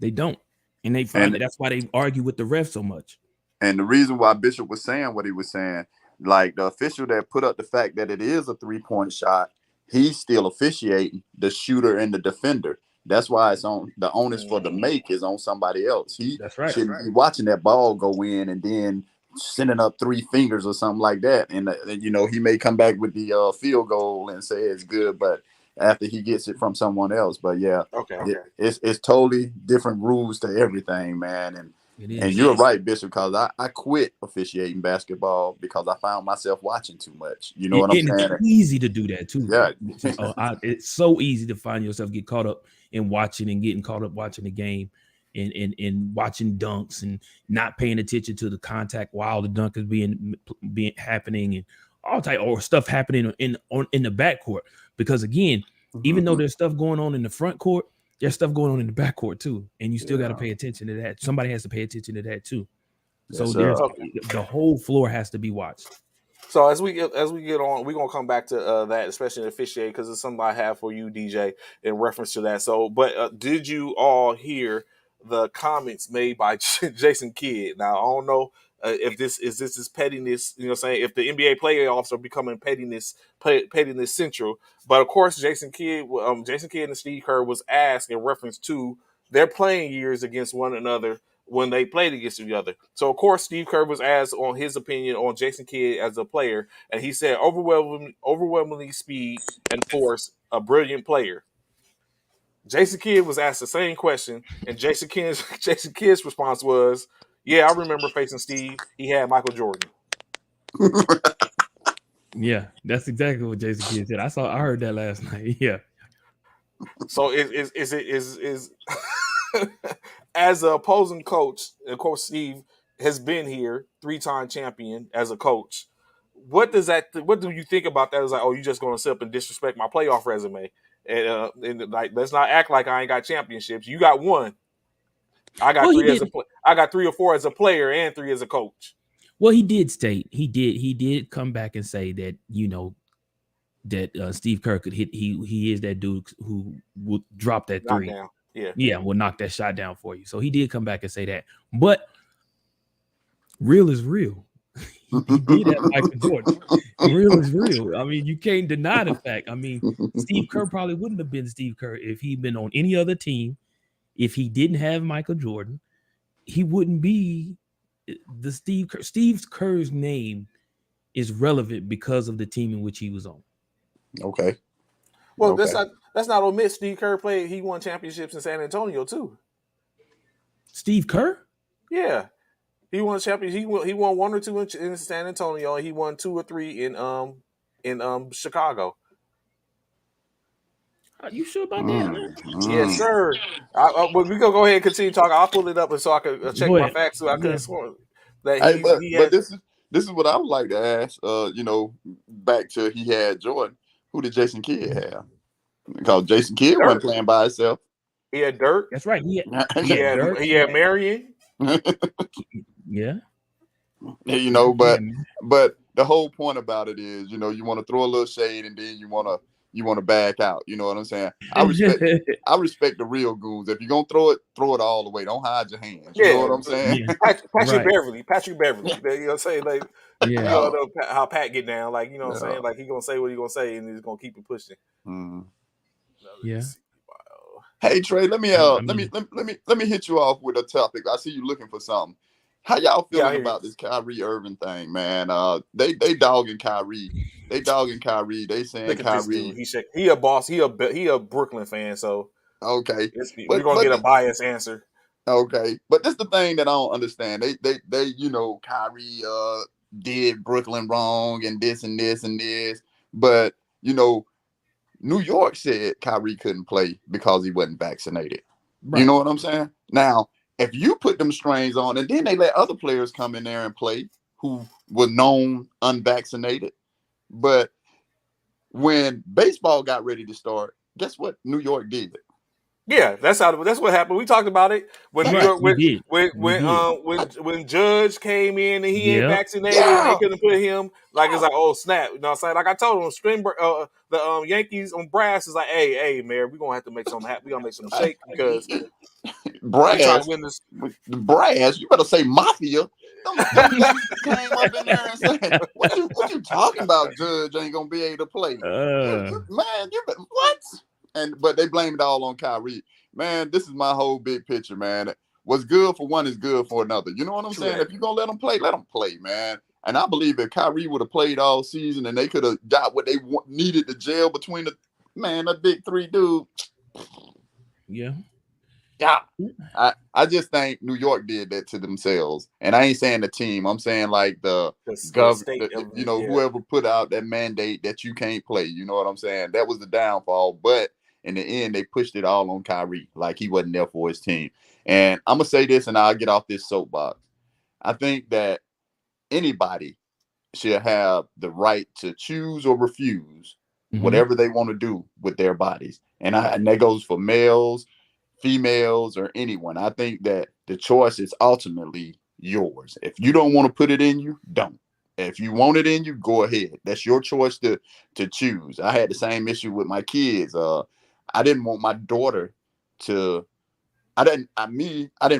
They don't, and they find that's why they argue with the ref so much.
And the reason why Bishop was saying what he was saying, like the official that put up the fact that it is a 3-point shot, he's still officiating the shooter and the defender. That's why it's on the onus for the make is on somebody else.
That's right.
Shouldn't be watching that ball go in and then sending up 3 fingers or something like that. And you know, he may come back with the field goal and say it's good, but after he gets it from someone else. But yeah, it's totally different rules to everything, man. And you're right, Bishop, because I quit officiating basketball because I found myself watching too much. You know what I'm saying?
It's easy to do that too.
Yeah.
It's so easy to find yourself get caught up in watching and getting caught up watching the game and watching dunks and not paying attention to the contact while the dunk is being happening and all type or stuff happening in the backcourt. Because again, even though there's stuff going on in the front court, there's stuff going on in the backcourt too, and you still got to pay attention to that. Somebody has to pay attention to that too. So there's the whole floor has to be watched.
So as we get on, we're gonna come back to that, especially in officiating, because it's something I have for you, DJ, in reference to that. So, but did you all hear the comments made by Jason Kidd? Now I don't know if this is pettiness. You know, what I'm saying if the NBA playoffs are becoming pettiness central, but of course Jason Kidd and Steve Kerr was asked in reference to their playing years against one another when they played against each other. So, of course, Steve Kerr was asked on his opinion on Jason Kidd as a player, and he said overwhelmingly speed and force, a brilliant player. Jason Kidd was asked the same question, and Jason Kidd's response was, yeah, I remember facing Steve. He had Michael Jordan.
Yeah, that's exactly what Jason Kidd said. I heard that last night. Yeah.
So is as an opposing coach, of course, Steve has been here, 3-time champion as a coach. What do you think about that? It's like, oh, you just going to sit up and disrespect my playoff resume, and like let's not act like I ain't got championships. You got one. I got I got 3 or 4 as a player and 3 as a coach.
Well, he did come back and say that that Steve Kerr could hit. He is that dude who will drop that 3.
Down.
Yeah, will knock that shot down for you. So he did come back and say that. But real is real. He did have Michael Jordan. Real is real. I mean, you can't deny the fact. I mean, Steve Kerr probably wouldn't have been Steve Kerr if he'd been on any other team. If he didn't have Michael Jordan, he wouldn't be the Steve Kerr. Steve Kerr's name is relevant because of the team in which he was on.
Okay.
Well, let's not omit Steve Kerr played. He won championships in San Antonio too.
Steve Kerr?
Yeah, he won championships. He won 1 or 2 in San Antonio. And he won 2 or 3 in Chicago.
Are you sure about that?
Yes, sir. We gonna go ahead and continue talking. I'll pull it up so I can check my facts. So I could have sworn that
but this is what I would like to ask. Back to he had Jordan. Who did Jason Kidd have? Because Jason Kidd wasn't playing by himself.
He had Dirk.
That's right. He
had Marion.
Yeah.
But the whole point about it is, you want to throw a little shade and then you want to back out. You know what I'm saying? I respect the real goons. If you're gonna throw it all the way. Don't hide your hands. You know what I'm saying?
Yeah. Patrick Beverly. You know what I'm saying? Like, you know how Pat get down. Like, you know what I'm saying? Like, he gonna say what he gonna say, and he's gonna keep it pushing.
Yeah.
Hey Trey, let me hit you off with a topic. I see you looking for something. How y'all feeling about this Kyrie Irving thing, man? They dogging Kyrie. They saying Kyrie.
He a boss. He a Brooklyn fan. So
okay,
we're gonna get a biased answer.
Okay, but this is the thing that I don't understand. They Kyrie did Brooklyn wrong and this and this and this, but New York said Kyrie couldn't play because he wasn't vaccinated. Right. You know what I'm saying? Now, if you put them strains on and then they let other players come in there and play who were known unvaccinated, but when baseball got ready to start, guess what New York did?
Yeah, that's what happened. We talked about it when New York when Judge came in and he ain't vaccinated and they couldn't put him. Like it's like, oh snap! You know what I'm saying? Like I told him, the Yankees on brass is like, hey man, we're gonna have to make something happen. We gonna make some shake because
brass trying to win this. The brass, you better say mafia. Them came up in there and said, "What you talking about? Judge ain't gonna be able to play, man. What?" But they blame it all on Kyrie. Man, this is my whole big picture, man. What's good for one is good for another. You know what I'm saying? If you're going to let them play, man. And I believe if Kyrie would have played all season and they could have got what they needed to gel between the big 3 dude.
Yeah.
Yeah. I just think New York did that to themselves. And I ain't saying the team. I'm saying like the government, whoever put out that mandate that you can't play. You know what I'm saying? That was the downfall. But in the end, they pushed it all on Kyrie. Like he wasn't there for his team. And I'm going to say this and I'll get off this soapbox. I think that anybody should have the right to choose or refuse
Mm-hmm.
whatever they want to do with their bodies. And that goes for males, females, or anyone. I think that the choice is ultimately yours. If you don't want to put it in you, don't. If you want it in you, go ahead. That's your choice to choose. I had the same issue with my kids. I didn't want my daughter to. I didn't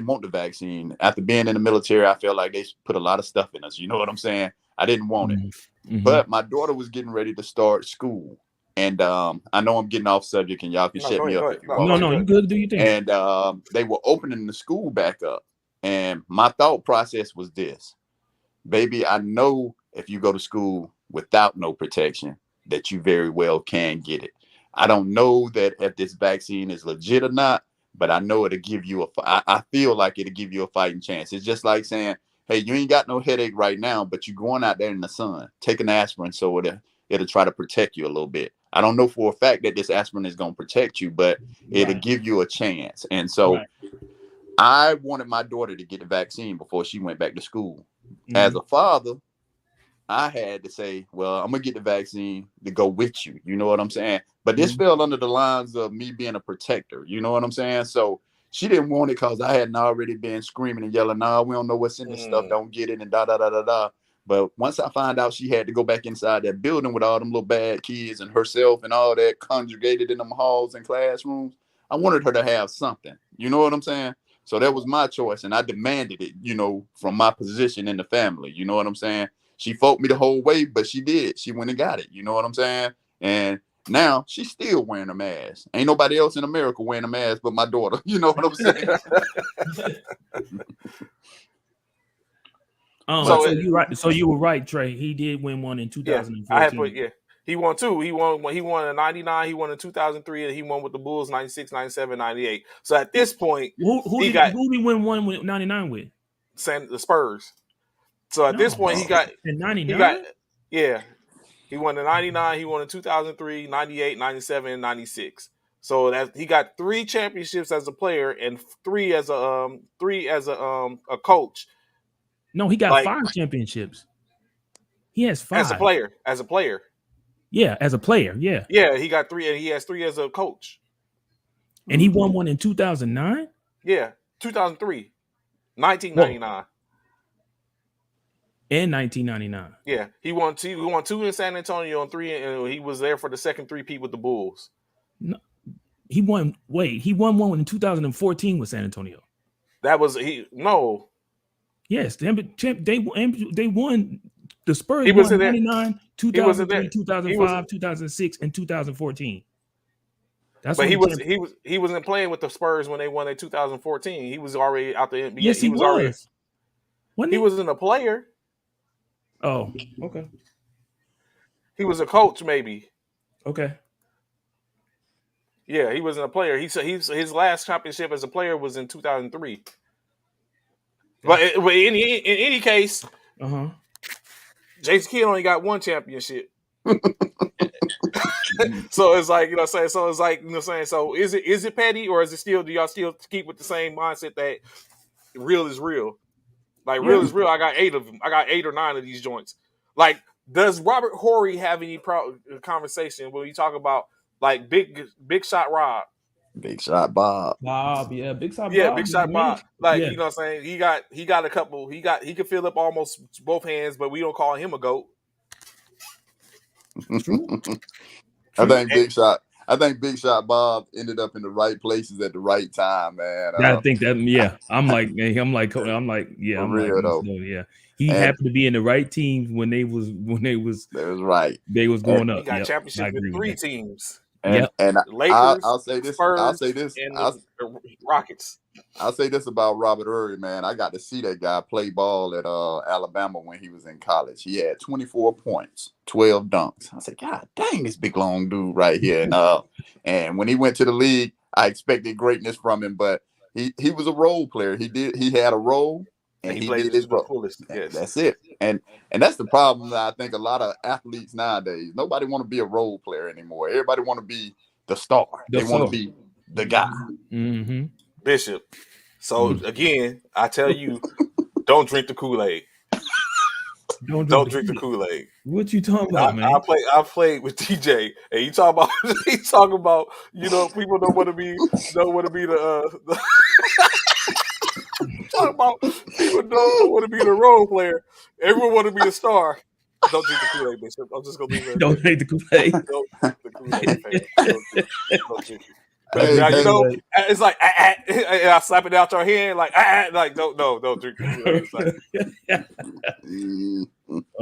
want the vaccine. After being in the military, I felt like they put a lot of stuff in us. You know what I'm saying? I didn't want it.
Mm-hmm.
But my daughter was getting ready to start school. And I know I'm getting off subject, and y'all can shut me up if you want.
No, you good. Do you think?
And they were opening the school back up. And my thought process was this. Baby, I know if you go to school without no protection, that you very well can get it. I don't know that if this vaccine is legit or not, but I know it'll give you I feel like it'll give you a fighting chance. It's just like saying, hey, you ain't got no headache right now, but you're going out there in the sun, take an aspirin so it'll try to protect you a little bit. I don't know for a fact that this aspirin is going to protect you, but it'll give you a chance. And so I wanted my daughter to get the vaccine before she went back to school. Mm-hmm. As a father, I had to say, well, I'm going to get the vaccine to go with you. You know what I'm saying? But this fell under the lines of me being a protector. You know what I'm saying? So she didn't want it because I hadn't already been screaming and yelling, nah, we don't know what's in this stuff. Don't get it and da. But once I found out she had to go back inside that building with all them little bad kids and herself and all that conjugated in them halls and classrooms, I wanted her to have something. You know what I'm saying? So that was my choice. And I demanded it, you know, from my position in the family. You know what I'm saying? She fought me the whole way, but she did. She went and got it. You know what I'm saying? And now she's still wearing a mask. Ain't nobody else in America wearing a mask but my daughter. You know what I'm saying?
So you right. So you were right, Trey. He did win one in 2014.
He won two. He won in 99, he won in 2003, and he won with the Bulls 96, 97, 98. So at this point,
who did he win one with 99 with?
The Spurs. So at this point, he got
in 99.
He won in 99, he won in 2003, 98, 97, and 96. So that he got 3 championships as a player and 3 as a coach.
No, he got 5 championships. He has 5
as a player.
Yeah, as a player. Yeah.
Yeah, he got 3, and he has 3 as a coach.
And he won one in 2009.
Yeah, 2003, 1999.
In 1999.
Yeah, he won 2. He won 2 in San Antonio and 3, and he was there for the second 3-peat with the Bulls.
No, he won. Wait, he won one in 2014 with San Antonio.
That was no.
Yes, they won. The Spurs
he was
won 99, 2003, 2005, 2006, and 2014.
That's but he wasn't playing with the Spurs when they won in 2014. He was already out the NBA.
Yes, he was.
Already. He wasn't a player.
Oh, okay.
He was a coach, maybe.
Okay.
Yeah, he wasn't a player. His last championship as a player was in 2003. But in any case, Jason Kidd only got 1 championship. So it's like, you know what I'm saying? So it's like, you know what I'm saying? So is it petty, or is it still, do y'all still keep with the same mindset that real is real? Like real is real. I got 8 of them. I got 8 or 9 of these joints. Like, does Robert Horry have any conversation when you talk about like big shot Rob?
Big shot Bob.
Yeah, big shot Bob.
Yeah, big shot Bob. Like, you know what I'm saying? He got a couple. He can fill up almost both hands, but we don't call him a GOAT.
I think Big Shot Bob ended up in the right places at the right time, man.
I think that, yeah. I'm like, yeah. He happened to be in the right teams when they was
right.
They was going up.
He got championship with 3 teams.
And
Lakers,
I'll say this.
Spurs,
I'll say this.
And the Rockets.
I'll say this about Robert Horry, man. I got to see that guy play ball at Alabama when he was in college. He had 24 points, 12 dunks. I said, God dang, this big long dude right here. And when he went to the league, I expected greatness from him, but he was a role player. He had a role, and he did his role. Yes. That's it. And that's the problem that I think a lot of athletes nowadays, nobody want to be a role player anymore. Everybody want to be the star. They want to be the guy.
Mm-hmm.
Bishop. So again, I tell you, don't drink the Kool-Aid. Don't drink the Kool-Aid.
What you talking about, man?
I played with TJ, and he talking about people don't want to be the talking about people don't want to be the role player. Everyone want to be a star. Don't drink the Kool-Aid, Bishop. I'm just gonna leave it.
Don't drink the Kool-Aid.
Don't drink the Kool-Aid, fam. Don't drink it. But it's like and I slap it out your hand like don't drink the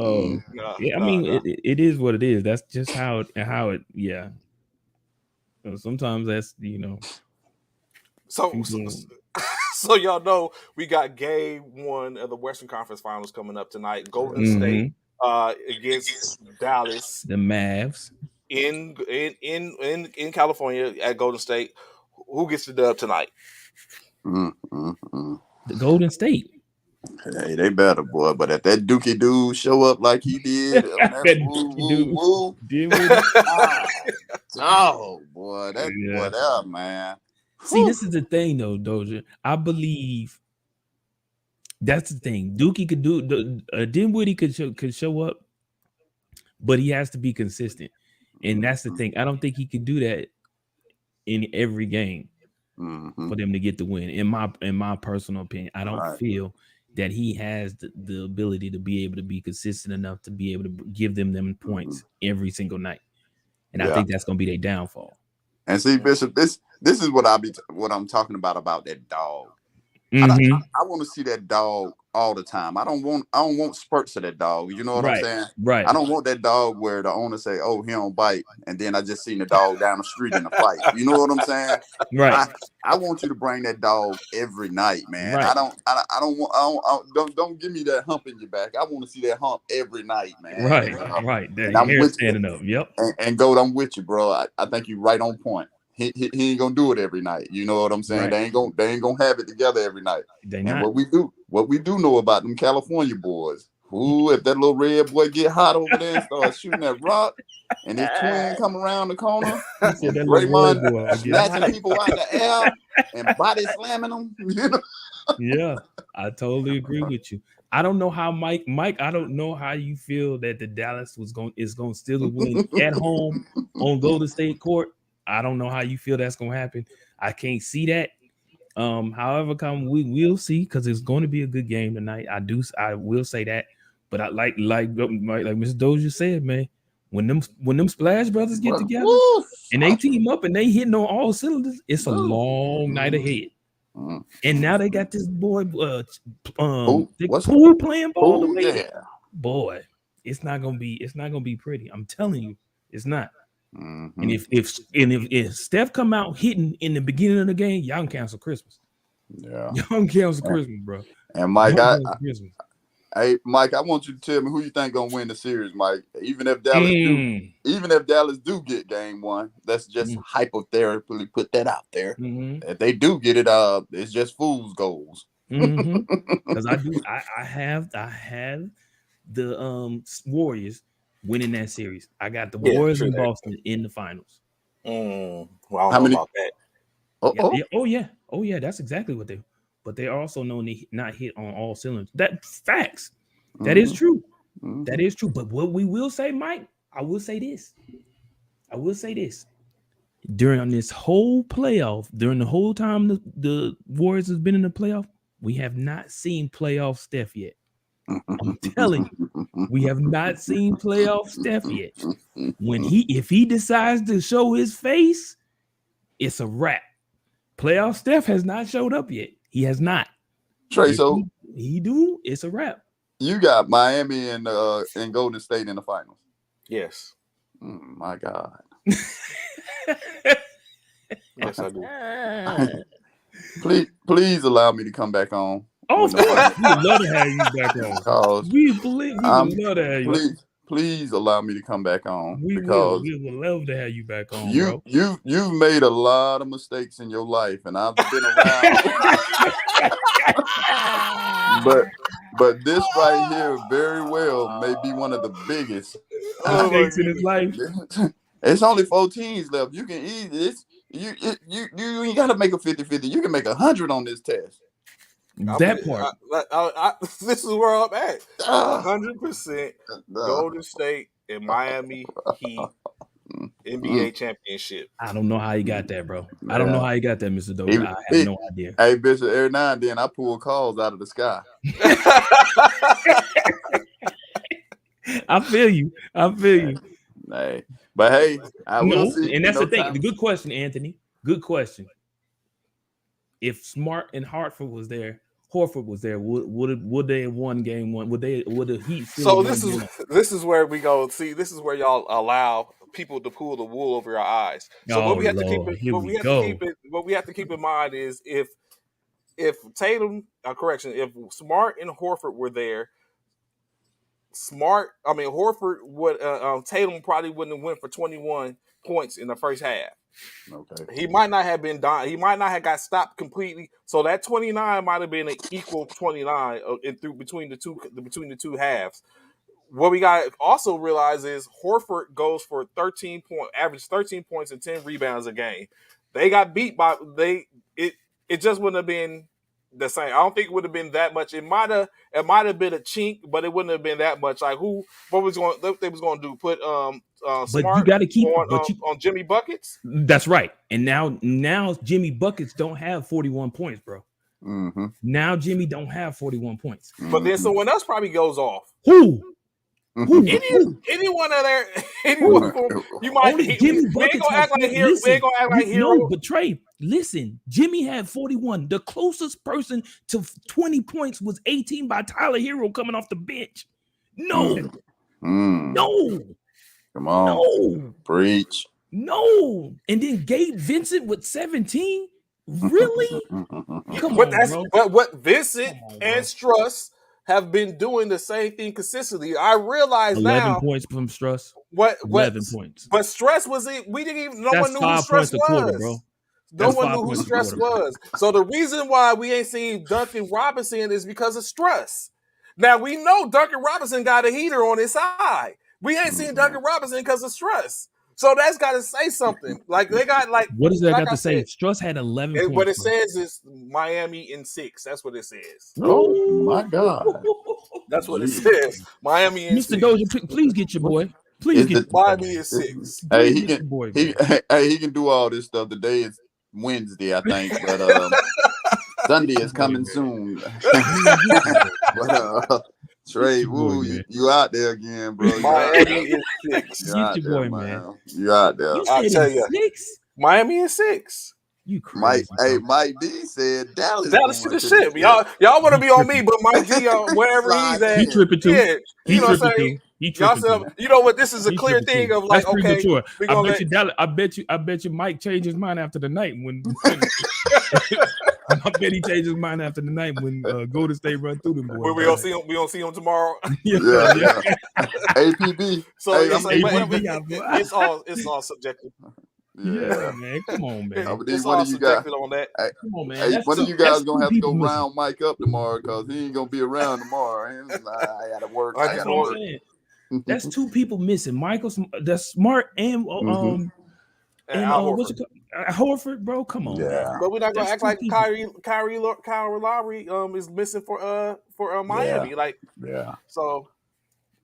Kool-Aid.
I mean, it is what it is. That's just how it. Yeah. Sometimes that's
So y'all know we got game 1 of the Western Conference Finals coming up tonight. Golden State against Dallas.
The Mavs
in California at Golden State. Who gets the dub tonight?
The Golden State.
Hey, they better, boy. But if that Dookie dude show up like he did, boy, that man.
See, this is the thing, though, Doja. I believe that's the thing. Dookie could do. Dinwiddie could show up, but he has to be consistent, and that's the thing. I don't think he could do that in every game for them to get the win. In my personal opinion, I don't feel that he has the ability to be able to be consistent enough to be able to give them points every single night, and I think that's going to be their downfall.
And see, Bishop, this is what I'm talking about that dog. I want to see that dog all the time. I don't want spurts of that dog. You know what I'm saying?
Right.
I don't want that dog where the owner say, "Oh, he don't bite," and then I just seen the dog down the street in a fight. You know what I'm saying?
Right.
I want you to bring that dog every night, man.
Right.
Don't give me that hump in your back. I want to see that hump every night, man.
Right.
And I'm with
standing up. Yep.
And Gold, I'm with you, bro. I think you're right on point. He ain't gonna do it every night. You know what I'm saying?
Right.
They ain't gonna have it together every night. What we do know about them California boys. Ooh, if that little red boy get hot over there and start shooting that rock, and his twin come around the corner, Raymond snatching people out the air and body slamming them. You know?
Yeah, I totally agree with you. I don't know how Mike. I don't know how you feel that the Dallas is going to still win at home on Golden State court. I don't know how you feel that's going to happen. I can't see that. However, we will see because it's going to be a good game tonight. I will say that. But I like Mr. Dozier said, man, when them Splash Brothers get together and they team up and they hitting on all cylinders, it's a long night ahead. And now they got this boy Poole playing ball. Boy, it's not gonna be pretty. I'm telling you, it's not. And if Steph come out hitting in the beginning of the game, y'all can cancel Christmas.
Yeah,
y'all can cancel Christmas, bro.
And Mike, Mike, I want you to tell me who you think gonna win the series, Mike. Even if Dallas do get game 1, let's just hypothetically put that out there. If they do get it, it's just fool's goals.
Because I have the Warriors winning that series. I got the Warriors in Boston in the finals.
Well, I don't know about that.
Oh yeah, that's exactly what they. But they're also known to not hit on all cylinders. That's facts. That is true. That is true. But what we will say, Mike, I will say this. During this whole playoff, during the whole time the Warriors has been in the playoff, we have not seen playoff Steph yet. I'm telling you, we have not seen playoff Steph yet. If he decides to show his face, it's a wrap. Playoff Steph has not showed up yet. He has not.
Trey, so
he do, it's a wrap.
You got Miami and Golden State in the finals.
Yes.
My God.
Yes, I do.
Please allow me to come back on.
Oh, we would love to have you back on. We would love to have you.
Please allow me to come back on.
We would love to have you back on.
You've made a lot of mistakes in your life, and I've been around. but this right here very well may be one of the biggest
mistakes in his life.
It's only 4 teams left. You can eat this. You ain't got to make a 50-50. You can make 100 on this test.
That part.
This is where I'm at.
Ah,
100% Golden State and Miami Heat NBA championship.
I don't know how you got that, bro. I don't know how you got that, Mr. Doja. I have no idea.
Hey, Bishop, every now and then I pull calls out of the sky.
I feel you.
Hey, but hey, I will see.
And that's the thing. The good question, Anthony. Good question. If Smart and Horford was there, would they have won game one? Would the Heat?
So this is where we go. See, this is where y'all allow people to pull the wool over your eyes. So what we have to keep in mind is if Tatum, if Smart and Horford were there, Horford would Tatum probably wouldn't have went for 21 points in the first half.
Okay.
He might not have been done. He might not have got stopped completely. So that 29 might have been an equal 29 between the two halves. What we got to also realize is Horford goes for average 13 points and 10 rebounds a game. They got beat by it just wouldn't have been the same. I don't think it would have been that much. It might have been a chink, but it wouldn't have been that much. Like they was going to do? Put Smart
you got to keep
on Jimmy Buckets.
That's right. And now Jimmy Buckets don't have 41 points, bro.
Mm-hmm.
Now Jimmy don't have 41 points.
But then someone else probably goes off.
Who?
Anyone of there? Anyone? You might.
Jimmy
We ain't gonna act like hero. We ain't gonna act like hero.
No, but Trey, listen. Jimmy had 41. The closest person to 20 points was 18 by Tyler Hero coming off the bench. No. No.
Come on.
No.
Preach.
No. And then Gabe Vincent with 17. Really? Come
but
on, bro.
But what Vincent and Struss have been doing the same thing consistently. I realize
11 points from Struss. 11 points.
But Struss was it. We didn't even. No
That's
one knew who Struss was.
Quarter, bro.
No one knew who Struss was. So the reason why we ain't seen Duncan Robinson is because of Struss. Now we know Duncan Robinson got a heater on his side. We ain't seen Duncan Robinson because of Struss. So that's got to say something. Like they got like.
What does that got to say? Struss had 11 points.
What it says is Miami in 6. That's what it says.
Oh my God.
That's what it says. Miami in 6.
Mr. Doja, please get your boy. Please get
Miami in 6.
Hey, he can do all this stuff. Today is Wednesday, I think, but Sunday is coming soon. But Trey, you out there again, bro.
Miami is 6.
Get your boy, man.
You out there.
I'll tell you. 6? Miami is 6.
You crazy.
Mike D said Dallas
to the ship. Y'all want to be on me, but Mike D, wherever he's at,
he tripping too.
Yeah,
he tripping too.
Y'all said, you know what? This is a clear thing of like, okay.
I bet you Mike changed his mind after the night when. I bet he changed his mind after the night when Golden State run through them boys.
Well, we gonna see him tomorrow.
yeah. APB.
So it's all subjective.
Yeah, man. Come on, man.
It's all subjective on that.
Come on, man.
Hey, one of you guys gonna have to go round Mike up tomorrow because he ain't gonna be around tomorrow. I gotta work.
That's two people missing. That's Smart and what's it called? Horford, bro. Come on, man.
But we're not gonna act like Kyle Lowry is missing for Miami. So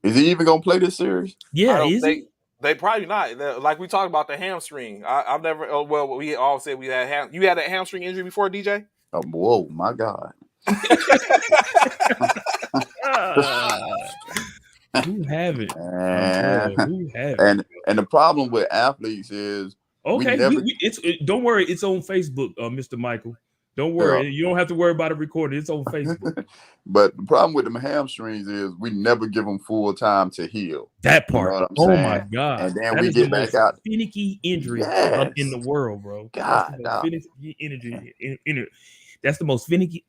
is he even gonna play this series?
Yeah, is he?
They probably not. Like we talked about the hamstring. I've never. We all said we had you had a hamstring injury before, DJ.
Oh, whoa, my God.
Who have it?
And the problem with athletes is
don't worry, it's on Facebook, Mr. Michael. Don't worry, you don't have to worry about it recorded. It's on Facebook.
But the problem with them hamstrings is we never give them full time to heal.
That part.
You know
oh my God!
And then we get back out.
Finicky injury in the world, bro.
God,
that's the most finicky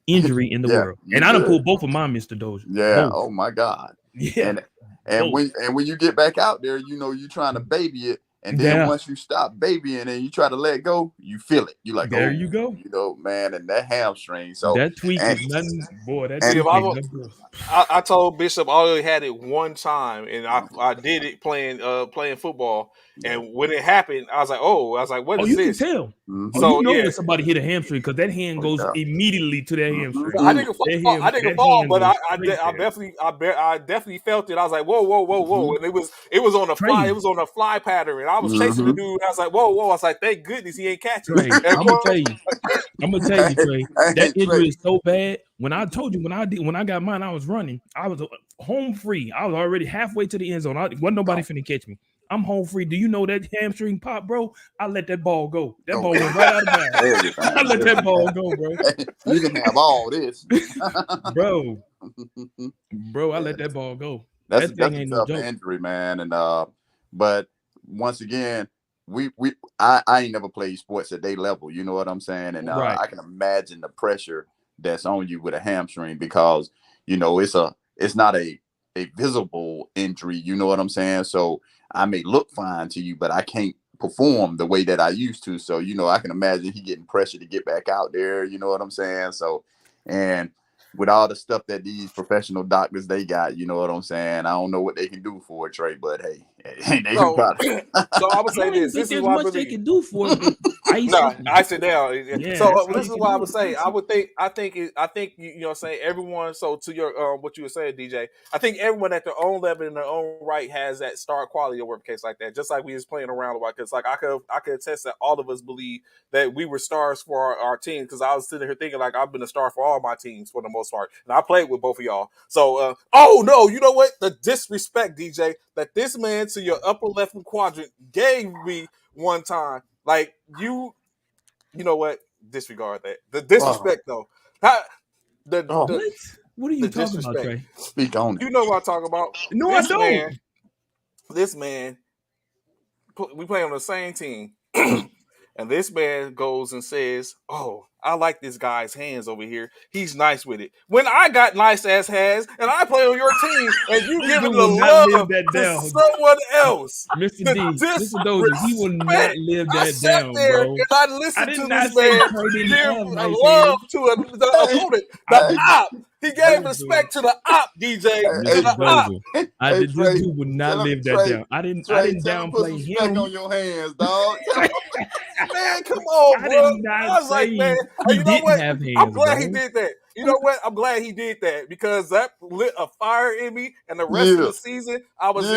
injury in the world. And I done pulled both of mine, Mr. Doja.
Yeah.
Both.
Oh my God.
Yeah.
And when you get back out there, you trying to baby it. And then once you stop babying and you try to let go, you feel it. You like,
there you go.
You know, man, and that hamstring. So
that tweak is nothing, boy.
I told Bishop I only had it one time, and I did it playing football. And when it happened, I was like, what is this?
You can tell. Oh,
So
you know
yeah,
when somebody hit a hamstring because that hand goes immediately to that hamstring.
I didn't fall. I didn't fall, but I definitely felt it. I was like, whoa, and it was on a fly.
Trey.
It was on a fly pattern, and I was chasing the dude. I was like, whoa. I was like, thank goodness he ain't catching.
Trey,
And
I'm gonna tell you, Trey. That injury is so bad. When I told you when I got mine, I was running. I was home free. I was already halfway to the end zone. Wasn't nobody finna catch me. I'm home free. Do you know that hamstring pop, bro? I let that ball go. That ball went right out of bounds. I let that ball go, bro.
You can have all this,
bro. I let that ball go.
That's
That thing
a
ain't no
tough
joke.
injury, man. And but once again, I ain't never played sports at their level. You know what I'm saying? And
Right.
I can imagine the pressure that's on you with a hamstring because it's not a visible injury. You know what I'm saying? So I may look fine to you, but I can't perform the way that I used to. So, I can imagine he getting pressure to get back out there. You know what I'm saying? So, and with all the stuff that these professional doctors they got, you know what I'm saying? I don't know what they can do for it, Trey, but hey, they can probably.
So I would say
I don't
this.
think
This is
there's
what I
much they
believe.
can do for it, but
I sit down.
Yeah,
So this is what I would say. I think you know what I'm saying, everyone. So to your what you were saying, DJ, I think everyone at their own level in their own right has that star quality of work case like that. Just like we was playing around a while, because like I could attest that all of us believe that we were stars for our team. Because I was sitting here thinking like I've been a star for all my teams for the most part, and I played with both of y'all. So oh no, you know what? The disrespect, DJ, that this man to your upper left quadrant gave me one time. Like you know what? Disregard that. The disrespect though.
What are you talking about, Trey?
Speak on it.
You know what I'm talking about.
No, I don't.
This man, we play on the same team. And this man goes and says, "Oh, I like this guy's hands over here. He's nice with it." When I got nice ass hands, and I play on your team, and you giving the love to someone else,
Mr. D, Mr. Dozer, he will not live that down, bro.
And I listened to this man give love to the opponent, the op. He gave respect to the op, DJ. To the op.
This dude would not live that down. I didn't downplay him.
On your hands, dog.
Man, come on, bro. I was like, man, you know what? I'm glad he did that. You know what? I'm glad he did that because that lit a fire in me. And the rest of the season, I was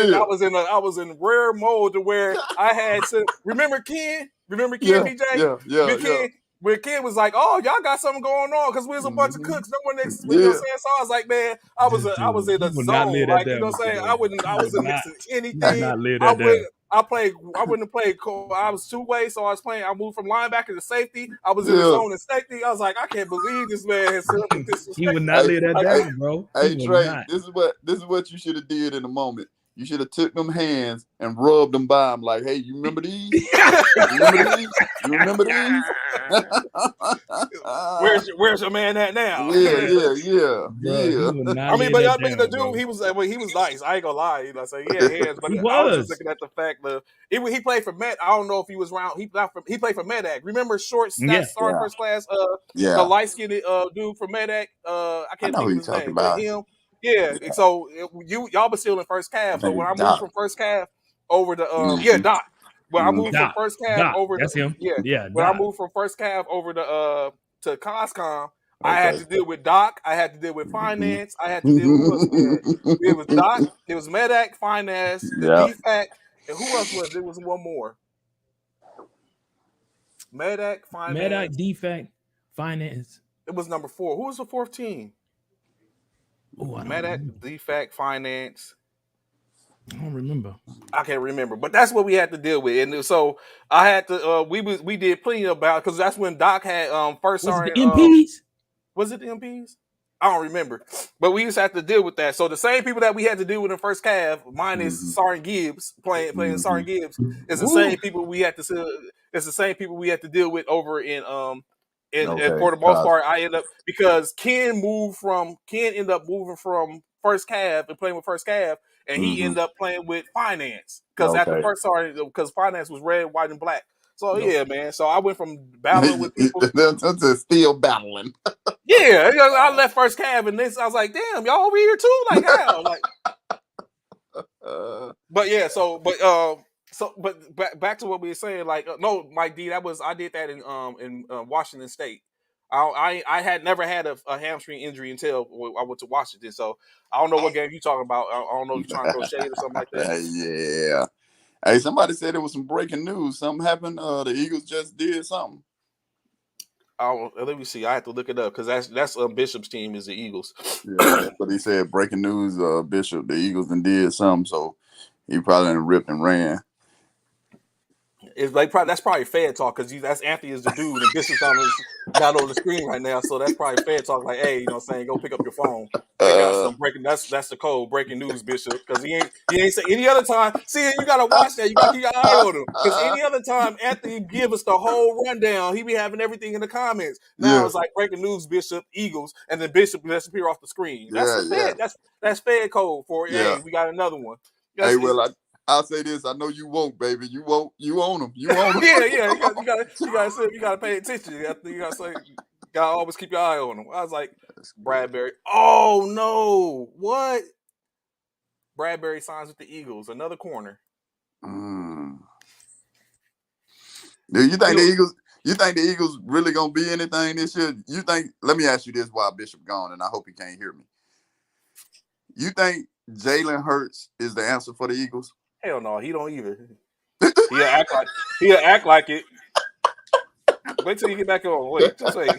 in rare mode to where I had to remember Ken. Remember Ken, DJ? When Ken was like, "Oh, y'all got something going on," because we was a bunch of cooks. No one next, you know what I'm saying? So I was like, man, I was in a zone. Like, you know what I'm saying? I wasn't mixing anything. I wouldn't have played. I was two ways, so I moved from linebacker to safety. I was in the zone and safety. I was like, I can't believe this man has set up with this.
He would not lay that down, bro.
Hey, Trey, this is what you should have did in the moment. You should have took them hands and rubbed them by them like, hey, you remember these? You remember these?
Where's your man at now?
Yeah.
I mean, but the dude, he was nice. I ain't gonna lie. You know, so he had hands, but I was just looking at the fact that he played for Met. I don't know if he was around. He played for Medac. Remember short starting first class? The light skinned dude from Medac. I can't think of his name, but him. Yeah. So y'all was still in first calf. So when I moved from first calf over to Doc. When I moved from first calf over
that's him. Yeah.
When I moved from first calf over to Coscom, I had to deal with Doc. I had to deal with finance. I had to deal with it was Doc. It was Medac, finance, the DFAC, and who else was? There was one more. Medac, finance.
Medac, DFAC, finance.
It was number 4. Who was the 4th team? Medac, DFAC, finance.
I don't remember.
I can't remember, but that's what we had to deal with, and so I had to. We did plenty about because that's when Doc had first.
Was it the MPs?
Was it the MPs? I don't remember, but we just had to deal with that. So the same people that we had to deal with in first calf, minus Sergeant Gibbs playing Sergeant Gibbs, is the same people we had to. It's the same people we had to deal with over in and for the most part, I end up because Ken ended up moving from first calf and playing with first calf, and he ended up playing with finance because after first because finance was red, white, and black. So yeah, man. So I went from battling with people
to still battling.
Yeah, I left first calf, and this I was like, damn, y'all over here too? Like how? Like, but yeah. So So, but back to what we were saying, like, no, Mike D, I did that in Washington State. I had never had a hamstring injury until I went to Washington. So I don't know what game you talking about. I don't know if you're trying to throw shade or something like that.
Yeah. Hey, somebody said there was some breaking news. Something happened. The Eagles just did something.
Let me see. I have to look it up because that's Bishop's team is the Eagles.
Yeah, but he said breaking news. Bishop, the Eagles done did something, so he probably done ripped and ran.
It's like that's probably Fed talk because that's Anthony is the dude and Bishop's not on the screen right now, so that's probably Fed talk. Like, hey, you know what I'm saying? Go pick up your phone. They got some breaking. That's the code. Breaking news, Bishop, because he ain't say any other time. See, you gotta watch that. You gotta keep your eye on him because any other time Anthony give us the whole rundown. He be having everything in the comments. Now it's like breaking news, Bishop, Eagles, and then Bishop disappear off the screen. That's the Fed. That's Fed code for hey, we got another one.
Hey, well, I'll say this. I know you won't, baby. You won't. You own them. You own them.
yeah. You gotta pay attention. You gotta always keep your eye on them. I was like, Bradbury. Oh no! What? Bradbury signs with the Eagles. Another corner.
Do you think the Eagles? You think the Eagles really gonna be anything this year? You think? Let me ask you this while Bishop gone, and I hope he can't hear me. You think Jalen Hurts is the answer for the Eagles?
Hell no, he don't either. He'll act like it. Wait till you get back on. Wait, just wait.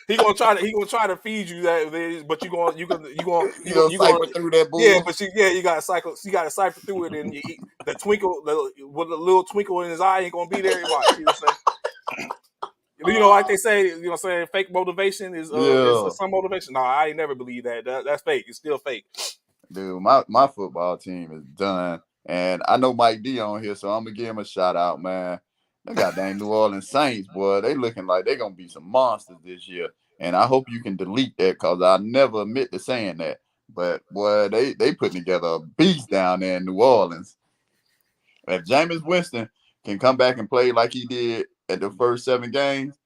He gonna try to feed you that, but you gonna
cycle through that bull.
Yeah, but you gotta cycle. You gotta cipher through it, and the twinkle, with the little twinkle in his eye ain't gonna be there. Watch, you know, like they say, you know, what I'm saying fake motivation is some motivation. No, I ain't never believe that. That's fake. It's still fake.
Dude, my football team is done, and I know Mike D on here, so I'm gonna give him a shout out, man. They goddamn New Orleans Saints, boy. They looking like they're gonna be some monsters this year. And I hope you can delete that because I never admit to saying that. But boy, they putting together a beast down there in New Orleans. If Jameis Winston can come back and play like he did at the first 7 games,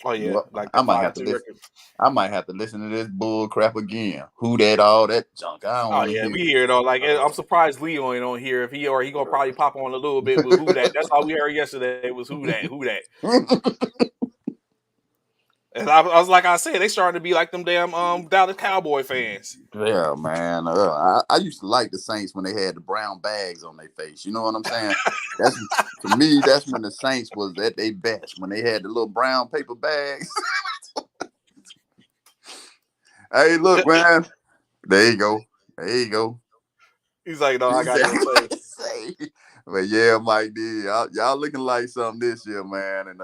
oh yeah,
well,
like
I might have to listen. I might have to listen to this bull crap again. Who that, all that junk. I don't want to hear.
We hear it all. Like I'm surprised Leo ain't on here. If he gonna probably pop on a little bit with who that. That's all we heard yesterday was who that. And I was like I said, they starting to be like them damn Dallas Cowboy fans.
Yeah, man. I used to like the Saints when they had the brown bags on their face. You know what I'm saying? To me, that's when the Saints was at their best, when they had the little brown paper bags. Hey, look, man. There you go.
He's like, no, I got to
say. But yeah, Mike D, y'all looking like something this year, man. And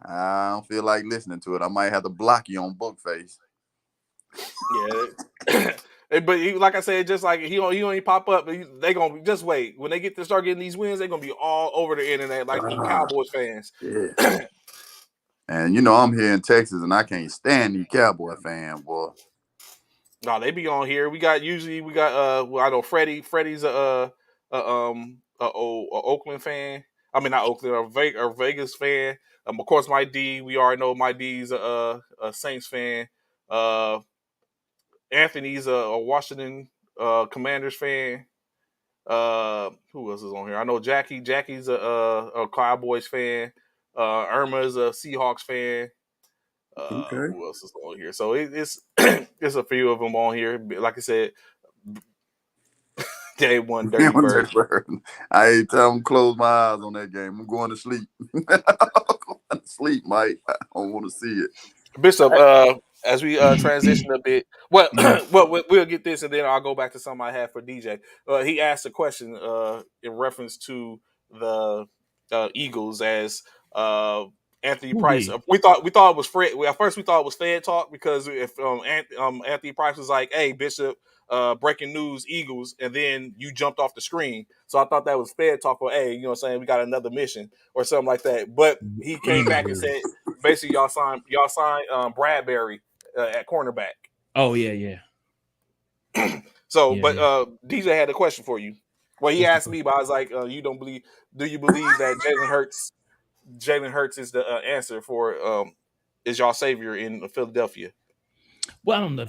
I don't feel like listening to it. I might have to block you on Bookface.
Yeah. But like I said, just like he don't pop up. They gonna just wait when they start getting these wins. They're gonna be all over the internet like the Cowboys fans.
Yeah. And you know I'm here in Texas, and I can't stand these Cowboy fans, boy.
No, they be on here. We got I know Freddie's a Oakland fan. I mean not Oakland, a Vegas fan. Of course, my D. We already know my D's a Saints fan. Anthony's a Washington Commanders fan. Who else is on here? I know Jackie. Jackie's a Cowboys fan. Irma's a Seahawks fan.
Okay.
Who else is on here? So it's it's a few of them on here. Like I said, day one dirty bird.
I ain't tell them close my eyes on that game. I'm going to sleep. Sleep, Mike. I don't want to see it.
Bishop, as we transition a bit, well, we'll get this, and then I'll go back to something I had for DJ. He asked a question in reference to the Eagles as Anthony Price. We thought it was Fred. At first, we thought it was Fed talk because if Anthony Price was like, "Hey, Bishop, breaking news, Eagles," and then you jumped off the screen. So I thought that was Fed talk for, hey, you know what I'm saying, we got another mission or something like that. But he came back and said, basically, y'all signed Bradbury at cornerback.
Oh yeah.
So, but DJ had a question for you. Well, he asked me, but I was like, do you believe that Jalen Hurts is the answer for is y'all savior in Philadelphia?
Well, I don't know.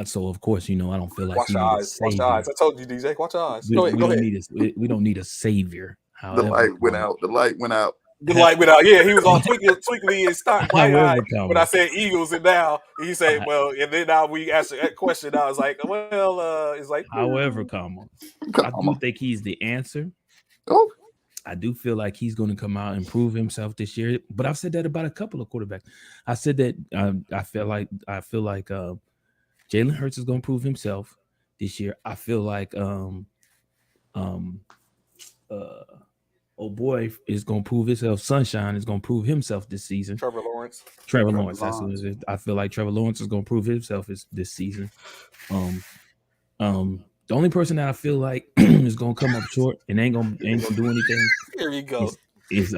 So of course, you know, I don't feel like
watch your eyes. I told you, DJ, watch your eyes. Go ahead.
We don't need a savior.
The light went out. The light went out.
The light went out. Yeah, he was all twinkly and stock bright eyed when I said Eagles, and now he said, "Well," and then now we asked that question. I was like, "Well, it's like."
However, I do think he's the answer.
Oh,
I do feel like he's going to come out and prove himself this year. But I've said that about a couple of quarterbacks. I said that I feel like Jalen Hurts is going to prove himself this year. I feel like oh boy is going to prove himself. Sunshine is going to prove himself this season.
Trevor Lawrence.
That's what it is. I feel like Trevor Lawrence is going to prove himself this season. The only person that I feel like is going to come up short and ain't gonna do anything.
Here you go.
Is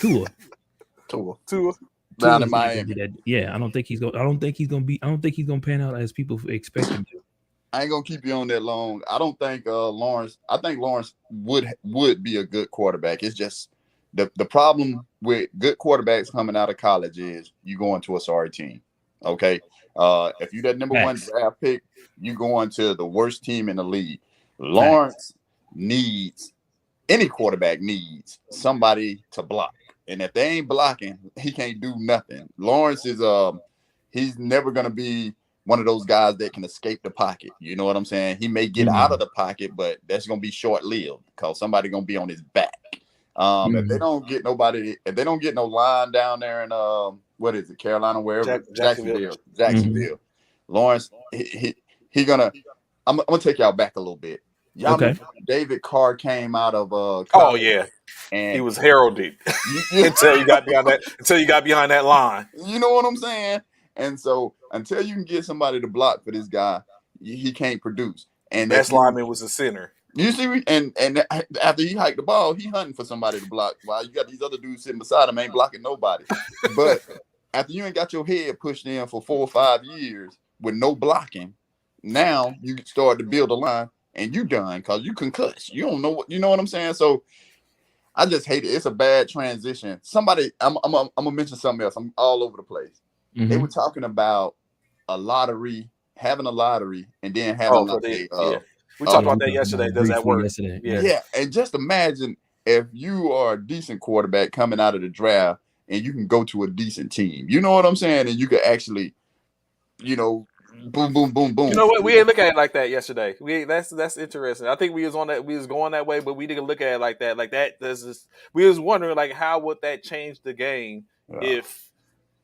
Tua.
Down in Miami.
Yeah, I don't think he's gonna pan out as people expect him to.
I ain't gonna keep you on that long. I don't think Lawrence. I think Lawrence would be a good quarterback. It's just the problem with good quarterbacks coming out of college is you going to a sorry team. Okay, if you that number one draft pick, you going to the worst team in the league. Lawrence needs any quarterback needs somebody to block, and if they ain't blocking, he can't do nothing. Lawrence is he's never gonna be one of those guys that can escape the pocket. You know what I'm saying? He may get out of the pocket, but that's going to be short-lived because somebody going to be on his back. If they don't get nobody, if they don't get no line down there in what is it, Carolina, wherever, Jacksonville. Lawrence, he gonna. I'm gonna take y'all back a little bit. Y'all know David Carr came out of college,
oh yeah, and he was heralded until you got behind that line.
You know what I'm saying? And so until you can get somebody to block for this guy, he can't produce. And
best lineman was a center.
You see, and after he hiked the ball, he hunting for somebody to block. While you got these other dudes sitting beside him, ain't blocking nobody. But after you ain't got your head pushed in for 4 or 5 years with no blocking, now you start to build a line, and you done because you concussed. You don't know what I'm saying. So I just hate it. It's a bad transition. Somebody, I'm gonna mention something else. I'm all over the place. Mm-hmm. They were talking about having a lottery, and then having
we talked about that yesterday. Does that work?
Yeah. And just imagine if you are a decent quarterback coming out of the draft, and you can go to a decent team. You know what I'm saying? And you could actually, boom, boom, boom, boom.
You know what? We didn't look at it like that yesterday. That's interesting. I think we was going that way, but we didn't look at it like that. Like that. We was wondering like how would that change the game if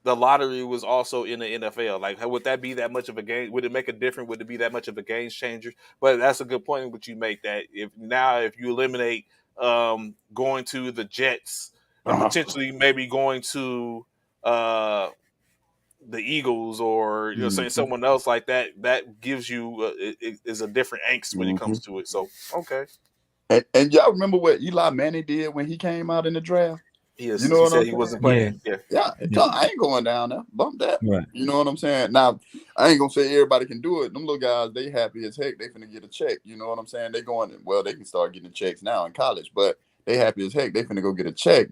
the lottery was also in the NFL. Like, would that be that much of a game? Would it make a difference? Would it be that much of a game changer? But that's a good point which you make, that if you eliminate going to the Jets, potentially maybe going to the Eagles, or saying someone else like that, that gives you is a different angst when it comes to it. So okay.
And y'all remember what Eli Manning did when he came out in the draft?
Yes, you know what I'm saying? He wasn't playing.
Yeah. I ain't going down there. Bump that. Right. You know what I'm saying? Now, I ain't gonna say everybody can do it. Them little guys, they happy as heck. They finna get a check. You know what I'm saying? They can start getting checks now in college, but they happy as heck. They finna go get a check.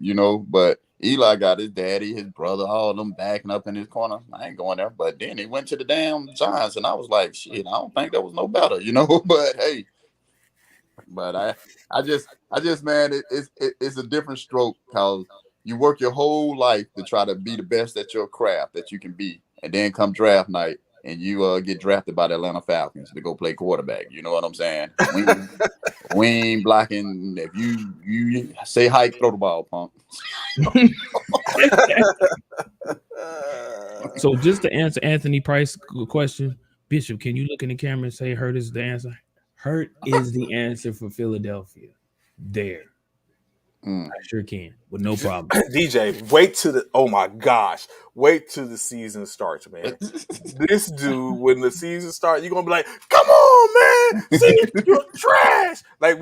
But Eli got his daddy, his brother, all of them backing up in his corner. I ain't going there. But then he went to the damn Giants, and I was like, shit, I don't think that was no better. But hey. But I just man, it's a different stroke because you work your whole life to try to be the best at your craft that you can be, and then come draft night and you get drafted by the Atlanta Falcons to go play quarterback. You know what I'm saying? We ain't blocking. If you say hike, throw the ball, punk.
So just to answer Anthony Price's question, Bishop, can you look in the camera and say Hurt is the answer? Hurt is the answer for Philadelphia. There. I sure can, with no problem.
DJ, wait till the season starts, man. This dude, when the season starts, you're gonna be like, "Come on, man, see, you're trash." Like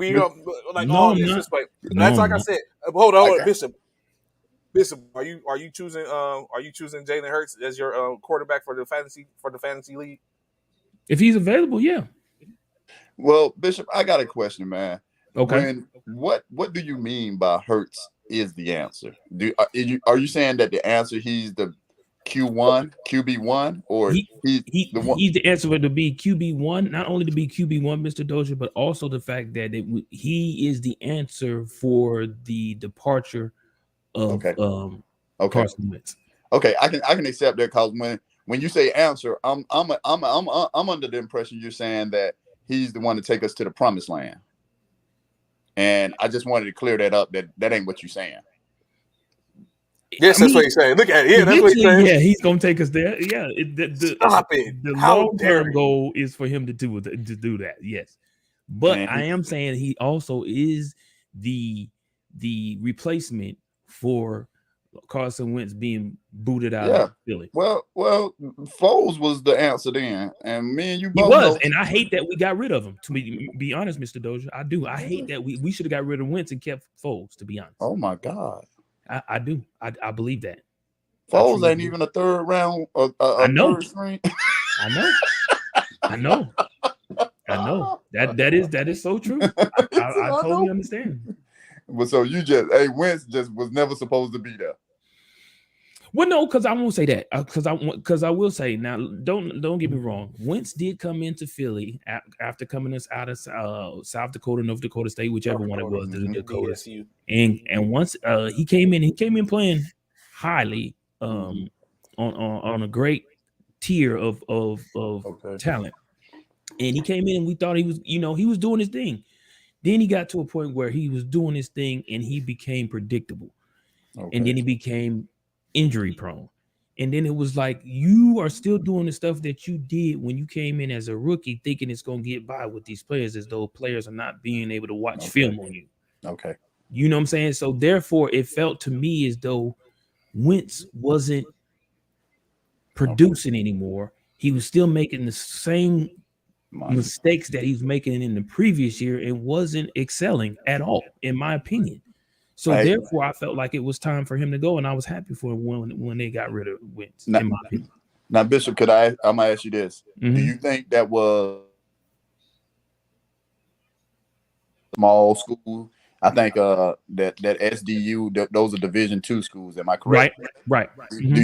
all this. Just like that's like I said. Hold on, Bishop. Bishop, are you choosing Jalen Hurts as your quarterback for the fantasy league?
If he's available, yeah. Well, Bishop, I got a question, man.
Okay.
What do you mean by Hurts is the answer? Are you saying that the answer he's the Q1, QB1, or he's
the answer to be QB1, not only to be QB1, Mr. Dozier, but also the fact that he is the answer for the departure of Carson Wentz.
Okay, I can accept that, because when you say answer, I'm under the impression you're saying that he's the one to take us to the promised land. And I just wanted to clear that up. That ain't what you're saying.
Yes, that's what he's saying. Look at it. Yeah, that's what he's saying.
Yeah, he's gonna take us there. Yeah,
Stop it.
The long-term goal is for him to do that. Yes, but I am saying he also is the replacement for Carson Wentz being booted out of Philly.
Well, Foles was the answer then, and me and you both know.
And I hate that we got rid of him. To be honest, Mr. Dozier, I do. I hate that we should have got rid of Wentz and kept Foles. To be honest.
Oh my God.
I do. I believe that.
Foles ain't even a third round.
I know.
Third string.
I know. That is so true. I totally understand.
But so Wentz just was never supposed to be there.
Well, no, because I won't say that. Because I will say now. Don't get me wrong. Wentz did come into Philly after coming out of South Dakota, North Dakota State, whichever one it was, the Dakota. And once he came in playing highly on a great tier of talent. And he came in and we thought he was doing his thing. Then he got to a point where he was doing his thing and he became predictable. Okay. And then he became injury prone. And then it was like, you are still doing the stuff that you did when you came in as a rookie, thinking it's going to get by with these players, as though players are not being able to watch film on you.
Okay.
You know what I'm saying? So therefore, it felt to me as though Wentz wasn't producing anymore. He was still making the same mistakes that he was making in the previous year and wasn't excelling at all, in my opinion. So therefore, I felt like it was time for him to go, and I was happy for him when they got rid of Wentz. In my opinion.
Now, Bishop, I'm gonna ask you this: Do you think that was small school? I think that SDU, those are Division II schools. Am I correct?
Right.
Mm-hmm.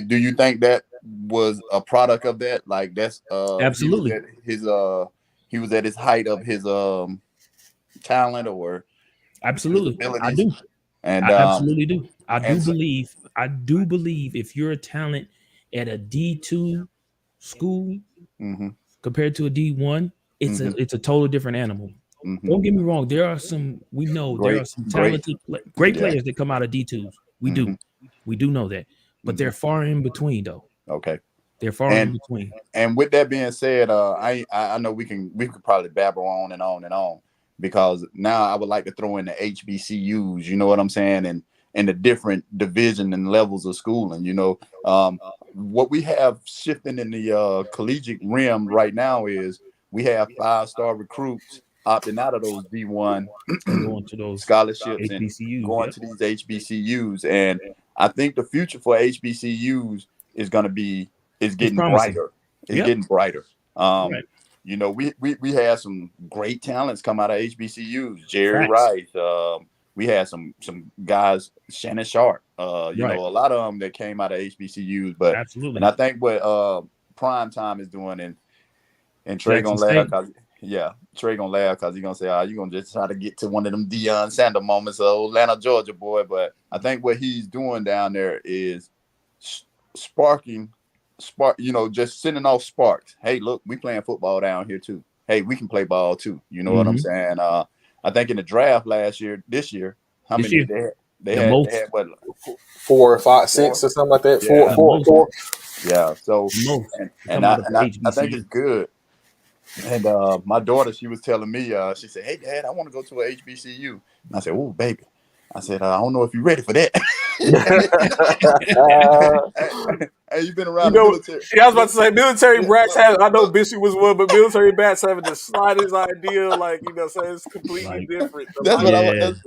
Do you think that was a product of that? Like that's
absolutely
he was at his height of his talent, or
absolutely I do. And I absolutely do. I do believe if you're a talent at a D2 school compared to a D1, it's a totally different animal. Don't get me wrong. There are some talented, great players that come out of D2s. We do know that, but they're far in between, though.
Okay,
they're far in between.
And with that being said, I know we could probably babble on and on and on, because now I would like to throw in the HBCUs. You know what I'm saying? And the different division and levels of schooling. You know, what we have shifting in the collegiate realm right now is we have 5-star recruits opting out of those D1
going to those
scholarships
HBCUs,
and going to these HBCUs. And I think the future for HBCUs is getting brighter. It's getting brighter. You know, we had some great talents come out of HBCUs. Jerry Rice. We had some guys, Shannon Sharp. You know, a lot of them that came out of HBCUs. But
absolutely.
And I think what Prime Time is doing, and Trey gonna laugh because he's gonna say, "Oh, you're gonna just try to get to one of them Deion Sanders moments of Atlanta, Georgia boy." But I think what he's doing down there is sparking, you know, just sending off sparks. Hey, look, we playing football down here too. Hey, we can play ball too. You know what I'm saying? I think in the draft this year, how many they had what
4 or 5, 6 or something like that.
Yeah.
4.
Yeah. So and I think it's good. And my daughter, she was telling me, she said, "Hey, Dad, I want to go to a HBCU." And I said, "Oh, baby," I said, "I don't know if you're ready for that." Hey, you've been around the military.
Yeah, I was about to say military brats have. I know Bishop was one, but military brats having the slightest idea, like so it's completely different.
That's what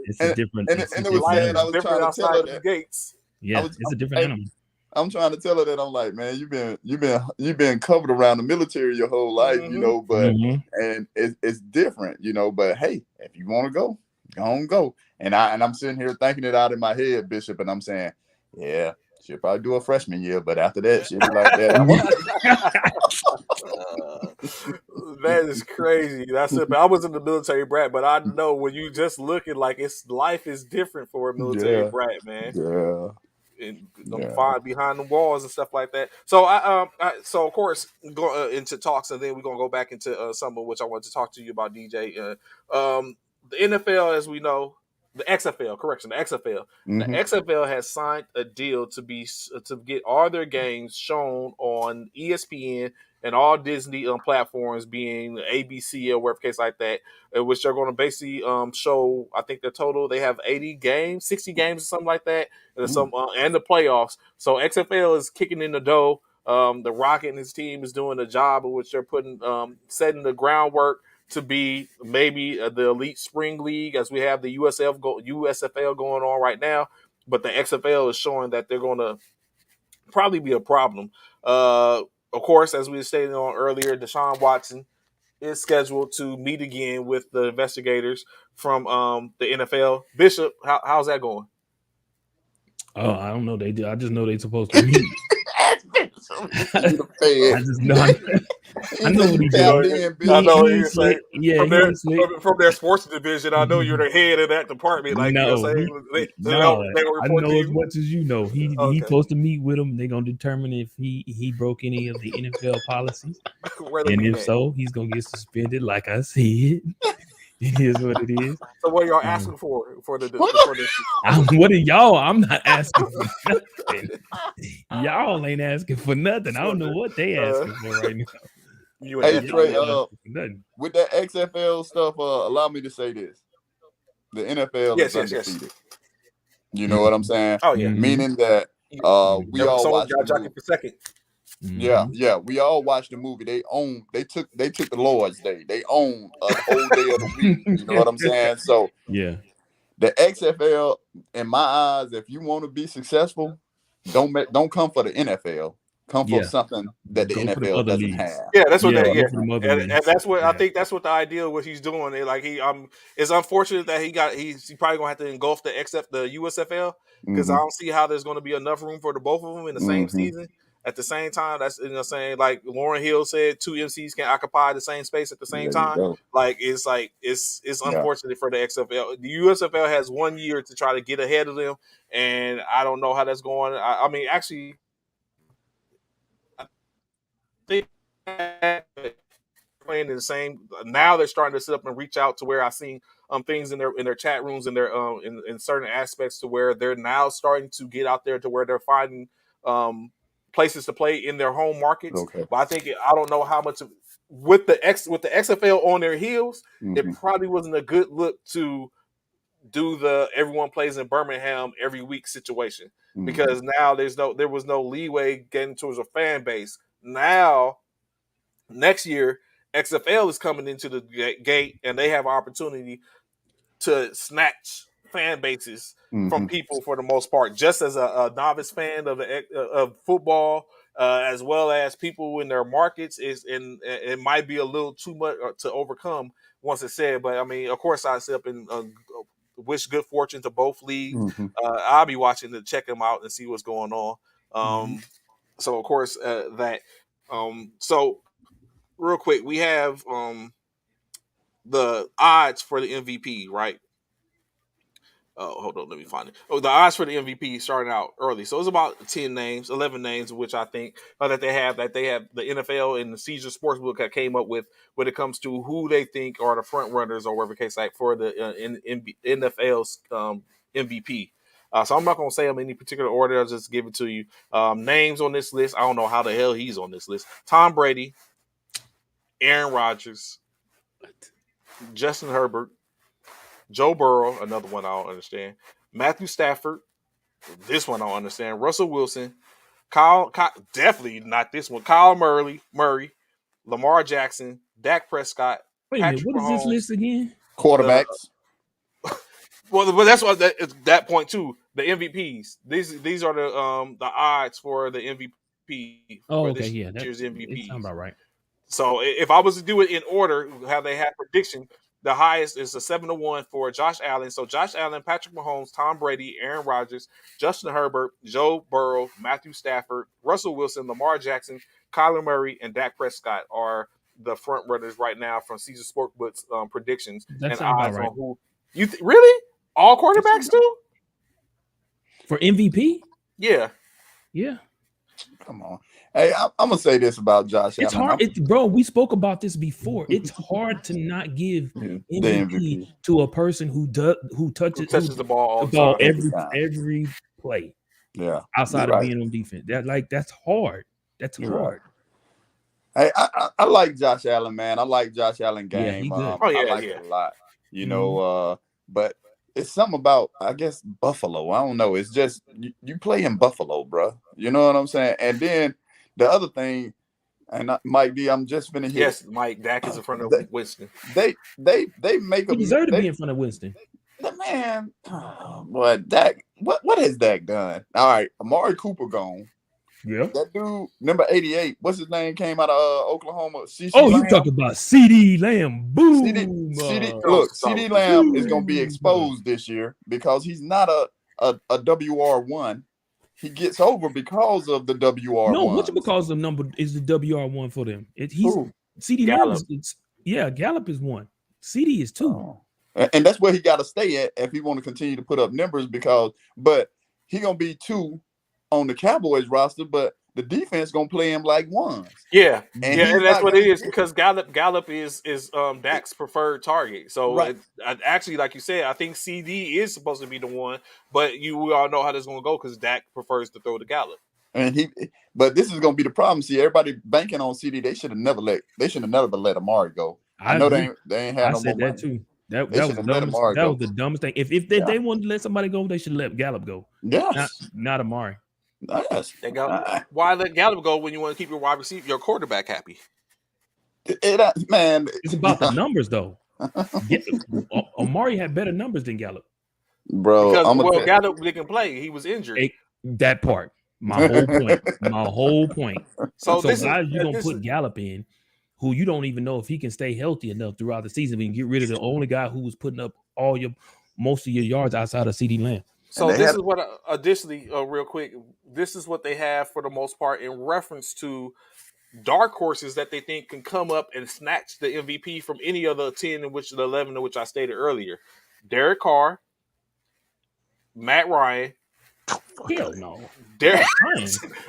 it's a different.
And it was sad. I was trying to tell her that.
Gates.
Yeah, it's a different animal.
I'm trying to tell her that I'm like, man, you've been covered around the military your whole life, you know, but and it's different, you know. But hey, if you want to go, go on, go. And I'm sitting here thinking it out in my head, Bishop, and I'm saying, yeah, She'll probably do a freshman year, but after that, she'll be like that.
That is crazy. That's it. I was in the military brat, but I know when you just looking like life is different for a military brat, man.
Yeah.
And find behind the walls and stuff like that. So so of course go into talks, and then we're gonna go back into some of which I want to talk to you about, DJ. The NFL, as we know, the XFL, the XFL.
Mm-hmm.
The XFL has signed a deal to get all their games shown on ESPN and all Disney platforms, being ABC or whatever case like that, which they're going to basically show. I think the total they have 80 games, 60 games, or something like that, and and the playoffs. So XFL is kicking in the dough. The Rocket and his team is doing a job of which they're setting the groundwork to be maybe the elite spring league, as we have the USFL going on right now. But the XFL is showing that they're going to probably be a problem. Of course, as we were stating on earlier, Deshaun Watson is scheduled to meet again with the investigators from the NFL. Bishop, how's that going?
Oh, I don't know. I just know they're supposed to meet. I just know. I know what he's doing.
I know what you're saying. Yeah, from their sports division, I know you're the head of that department. Like,
no,
you know what I'm saying?
I know as much as you know. He's supposed to meet with him. They're gonna determine if he broke any of the NFL policies, and if so, he's gonna get suspended. Like I said. It is what it is.
So what are y'all asking for this?
What are y'all? I'm not asking for nothing. Y'all ain't asking for nothing. I don't know what they asking for right now.
Hey, Trey, with that XFL stuff, allow me to say this. The NFL is undefeated. Yes. You know what I'm saying?
Oh, yeah.
Meaning that we all watch the
jockey for second.
Mm-hmm. Yeah. We all watched the movie. They took the Lord's Day. They own a whole day of the week. You know what I'm saying? So
yeah,
the XFL, in my eyes, if you want to be successful, don't come for the NFL. Come for something that the NFL doesn't have.
Yeah, that's what and that's what I think. That's what the idea of what he's doing. It's unfortunate that he's probably gonna have to engulf the USFL, because I don't see how there's going to be enough room for the both of them in the same season. At the same time, that's saying, like Lauren Hill said, 2 MCs can occupy the same space at the same time. It's unfortunate for the XFL. The USFL has 1 year to try to get ahead of them, and I don't know how that's going. I mean, actually, I think playing in the same. Now they're starting to sit up and reach out to where I've seen things in their chat rooms and their in certain aspects to where they're now starting to get out there to where they're finding places to play in their home markets. Okay. But I don't know how much with the XFL on their heels, it probably wasn't a good look to do the everyone plays in Birmingham every week situation, because now there was no leeway getting towards a fan base. Now next year XFL is coming into the gate, and they have an opportunity to snatch fan bases from people for the most part, just as a novice fan of football, as well as people in their markets. It might be a little too much to overcome once it's said. But I mean, of course, I sit up and wish good fortune to both leagues. I'll be watching to check them out and see what's going on. So of course that. So real quick, we have the odds for the MVP, right? Hold on, let me find it. The odds for the MVP starting out early, so it's about 11 names, which I think that they have the NFL and the Caesar Sportsbook that came up with when it comes to who they think are the front runners or whatever case like for the NFL's MVP. So I'm not going to say them in any particular order. I'll just give it to you. Names on this list. I don't know how the hell he's on this list. Tom Brady, Aaron Rodgers, Justin Herbert, Joe Burrow, another one I don't understand. Matthew Stafford, this one I don't understand. Russell Wilson, Kyle definitely not this one. Kyle Murray, Lamar Jackson, Dak Prescott.
Wait a minute, what is this list again?
Quarterbacks.
But that's what that point too. The MVPs. These are the odds for the MVP.
Oh,
for
okay,
this year's MVP.
Sounds about right.
So if I was to do it in order, how they have prediction, The highest is a 7-1 for Josh Allen. So Josh Allen, Patrick Mahomes, Tom Brady, Aaron Rodgers, Justin Herbert, Joe Burrow, Matthew Stafford, Russell Wilson, Lamar Jackson, Kyler Murray, and Dak Prescott are the front runners right now from Caesar Sportsbook's predictions
That
and
sounds
odds
about right.
on who. You really all quarterbacks too
for MVP?
Yeah.
Come on. Hey, I'm gonna say this about Josh
It's
Allen.
hard, bro. We spoke about this before. It's hard to not give MVP to a person who touches
the ball
every play.
Yeah,
outside of being on defense. That's hard. That's hard.
Right. Hey, I like Josh Allen, man. I like Josh Allen game.
Yeah, he good.
I like it a lot. You know, but it's something about, I guess, Buffalo. I don't know. It's just you play in Buffalo, bro. You know what I'm saying? And then the other thing, and Mike D, I'm just finna hear.
Yes, Mike, Dak is in front of Winston.
They make
he deserve to be in front of Winston.
Man, boy, Dak. What has Dak done? All right, Amari Cooper gone.
Yeah,
that dude, number 88. What's his name? Came out of Oklahoma.
You talking about CD Lamb? Boom.
CD Lamb is gonna be exposed this year because he's not a WR1. He gets over because of the WR1.
No, what's because the number is the WR1 for them? CD
Gallup.
Gallup is 1. CD is 2.
Oh. And that's where he got to stay at if he want to continue to put up numbers but he gonna be 2 on the Cowboys roster, but the defense gonna play him like 1s.
Yeah, and that's what it is because Gallup is Dak's preferred target. So actually, like you said, I think CD is supposed to be the one, but we all know how this is gonna go because Dak prefers to throw to Gallup.
But this is gonna be the problem. See, everybody banking on CD. They should have never let Amari go. I know they ain't had no more money.
That too. That was the dumbest thing. If they wanted to let somebody go, they should let Gallup go.
Yes,
not Amari.
Yes.
Why let Gallup go when you want to keep your wide receiver, your quarterback happy?
Man,
it's about the numbers though. Amari had better numbers than Gallup,
bro.
Because Gallup didn't play; he was injured.
That part, my whole point. So why are you gonna put Gallup in, who you don't even know if he can stay healthy enough throughout the season and get rid of the only guy who was putting up most of your yards outside of CD Lamb?
So this is what additionally, real quick, this is what they have for the most part in reference to dark horses that they think can come up and snatch the MVP from any of the 10 in which the 11 in which I stated earlier. Derek Carr, Matt Ryan.
Hell no.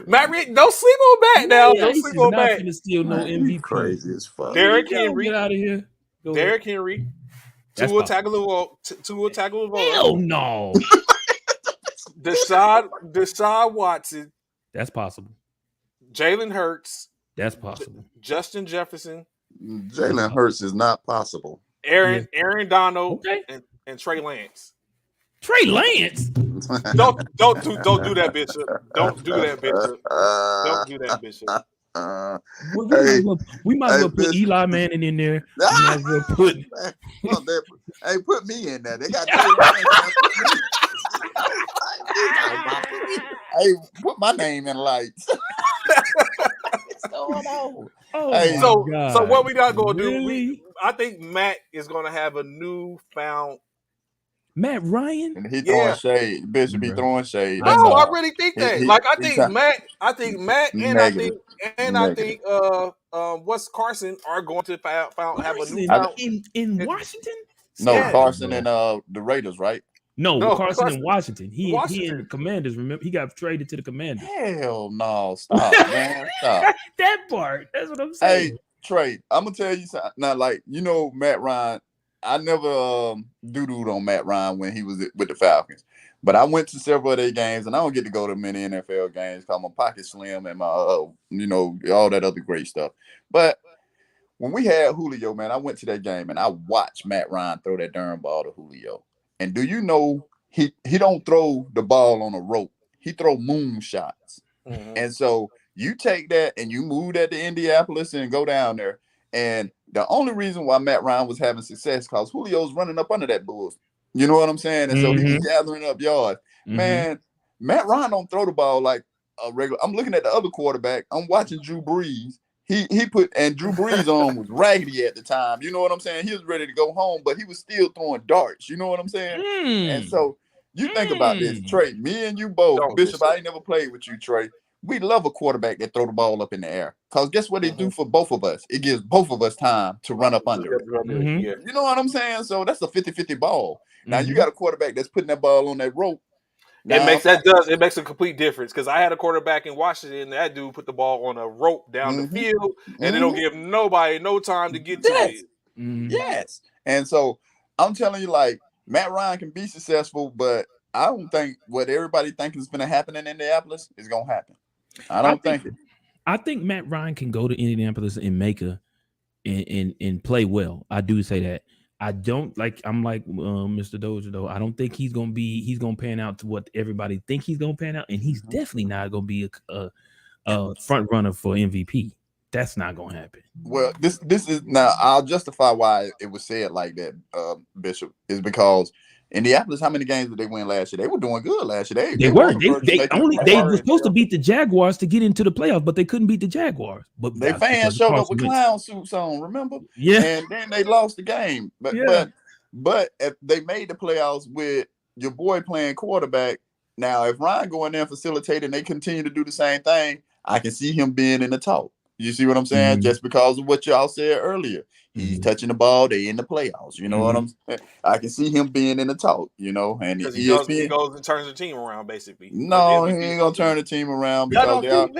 Matt Ryan, don't sleep on Matt now. Don't sleep on Matt.
Steal no MVP.
Crazy as fuck.
Derek Henry.
Get out of here.
Derek Henry. Tua Tagovailoa.
Hell no.
Deshaun Watson.
That's possible.
Jalen Hurts.
That's possible.
Justin Jefferson.
Jalen Hurts is not possible.
Aaron Donald and Trey Lance.
Trey Lance.
Don't do that, Bishop. Don't do that, Bishop. Don't do that, Bishop.
We might as well put Eli Manning in there. Might as well put
me in there. They got put my name in lights. What's going on?
So what we not gonna
really?
do? I think Matt is gonna have a newfound
Matt Ryan.
And he throwing shade. Bishop be throwing shade.
No, I really think that. I think Matt and I think what's Carson are going to have a new
in Washington.
No, Carson and the Raiders, right?
No, Carson in Washington. He and the Commanders. Remember, he got traded to the Commanders.
Hell no! Stop, man! Stop.
That part. That's what I'm saying.
Hey, Trey, I'm gonna tell you something. Now, like Matt Ryan. I never doo-dooed on Matt Ryan when he was with the Falcons, but I went to several of their games, and I don't get to go to many NFL games because my pocket slim and my all that other great stuff. But when we had Julio, man, I went to that game and I watched Matt Ryan throw that darn ball to Julio. And do you know he don't throw the ball on a rope? He throw moon shots. Mm-hmm. And so you take that and you move that to Indianapolis and go down there. And the only reason why Matt Ryan was having success because Julio's running up under that bull. You know what I'm saying? And so he's gathering up yards. Mm-hmm. Man, Matt Ryan don't throw the ball like a regular. I'm looking at the other quarterback. I'm watching Drew Brees. he put, and Drew Brees' arm was raggedy at the time. You know what I'm saying? He was ready to go home, but he was still throwing darts. You know what I'm saying? And so you think about this, Trey. Me and you both, Bishop. I ain't never played with you, Trey. We love a quarterback that throw the ball up in the air. Because guess what they do for both of us? It gives both of us time to run up under it. You know what I'm saying? So that's a 50-50 ball. Now you got a quarterback that's putting that ball on that rope.
Now, it makes a complete difference, because I had a quarterback in Washington, and that dude put the ball on a rope down the field, and it don't give nobody no time to get to it.
Yes. And so I'm telling you, like, Matt Ryan can be successful, but I don't think what everybody thinks is going to happen in Indianapolis is going to happen. I think it.
I think Matt Ryan can go to Indianapolis and make and play well. I do say that. I'm like Mr. Dozier though. I don't think he's gonna pan out to what everybody think he's gonna pan out, and he's definitely not gonna be a front runner for MVP. That's not gonna happen.
Well, this is now. I'll justify why it was said like that, Bishop, is because Indianapolis, how many games did they win last year? They were doing good last year. They were supposed to beat the Jaguars to get into the playoffs, but they couldn't beat the Jaguars. But their fans showed up with clown suits on, remember?
Yeah.
And then they lost the game. But if they made the playoffs with your boy playing quarterback, now if Ryan go in there and facilitate and they continue to do the same thing, I can see him being in the talk. You see what I'm saying? Just because of what y'all said earlier. He's touching the ball. They in the playoffs. You know what I'm saying? I can see him being in the talk, you know. And
he goes and turns the team around, basically.
No, he ain't going to turn the team around because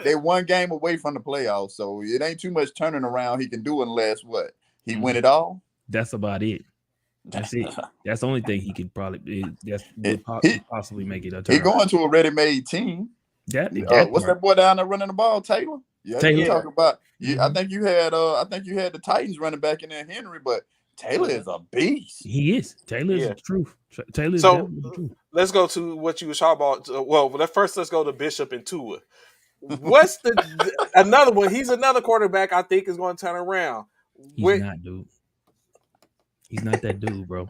they one game away from the playoffs. So it ain't too much turning around he can do unless what? He win it all?
That's about it. That's it. That's the only thing he could probably possibly make it a turn.
He going to a ready-made team. What's that boy down there running the ball? Taylor? Yeah, you talking about I think you had the Titans running back in there, Henry, but Taylor is a beast.
He is. Taylor is the truth. Taylor is
the truth. Let's go to what you were talking about. Well, let's go to Bishop and Tua. What's another one? He's another quarterback I think is going to turn around.
He's not, dude. He's not that dude, bro.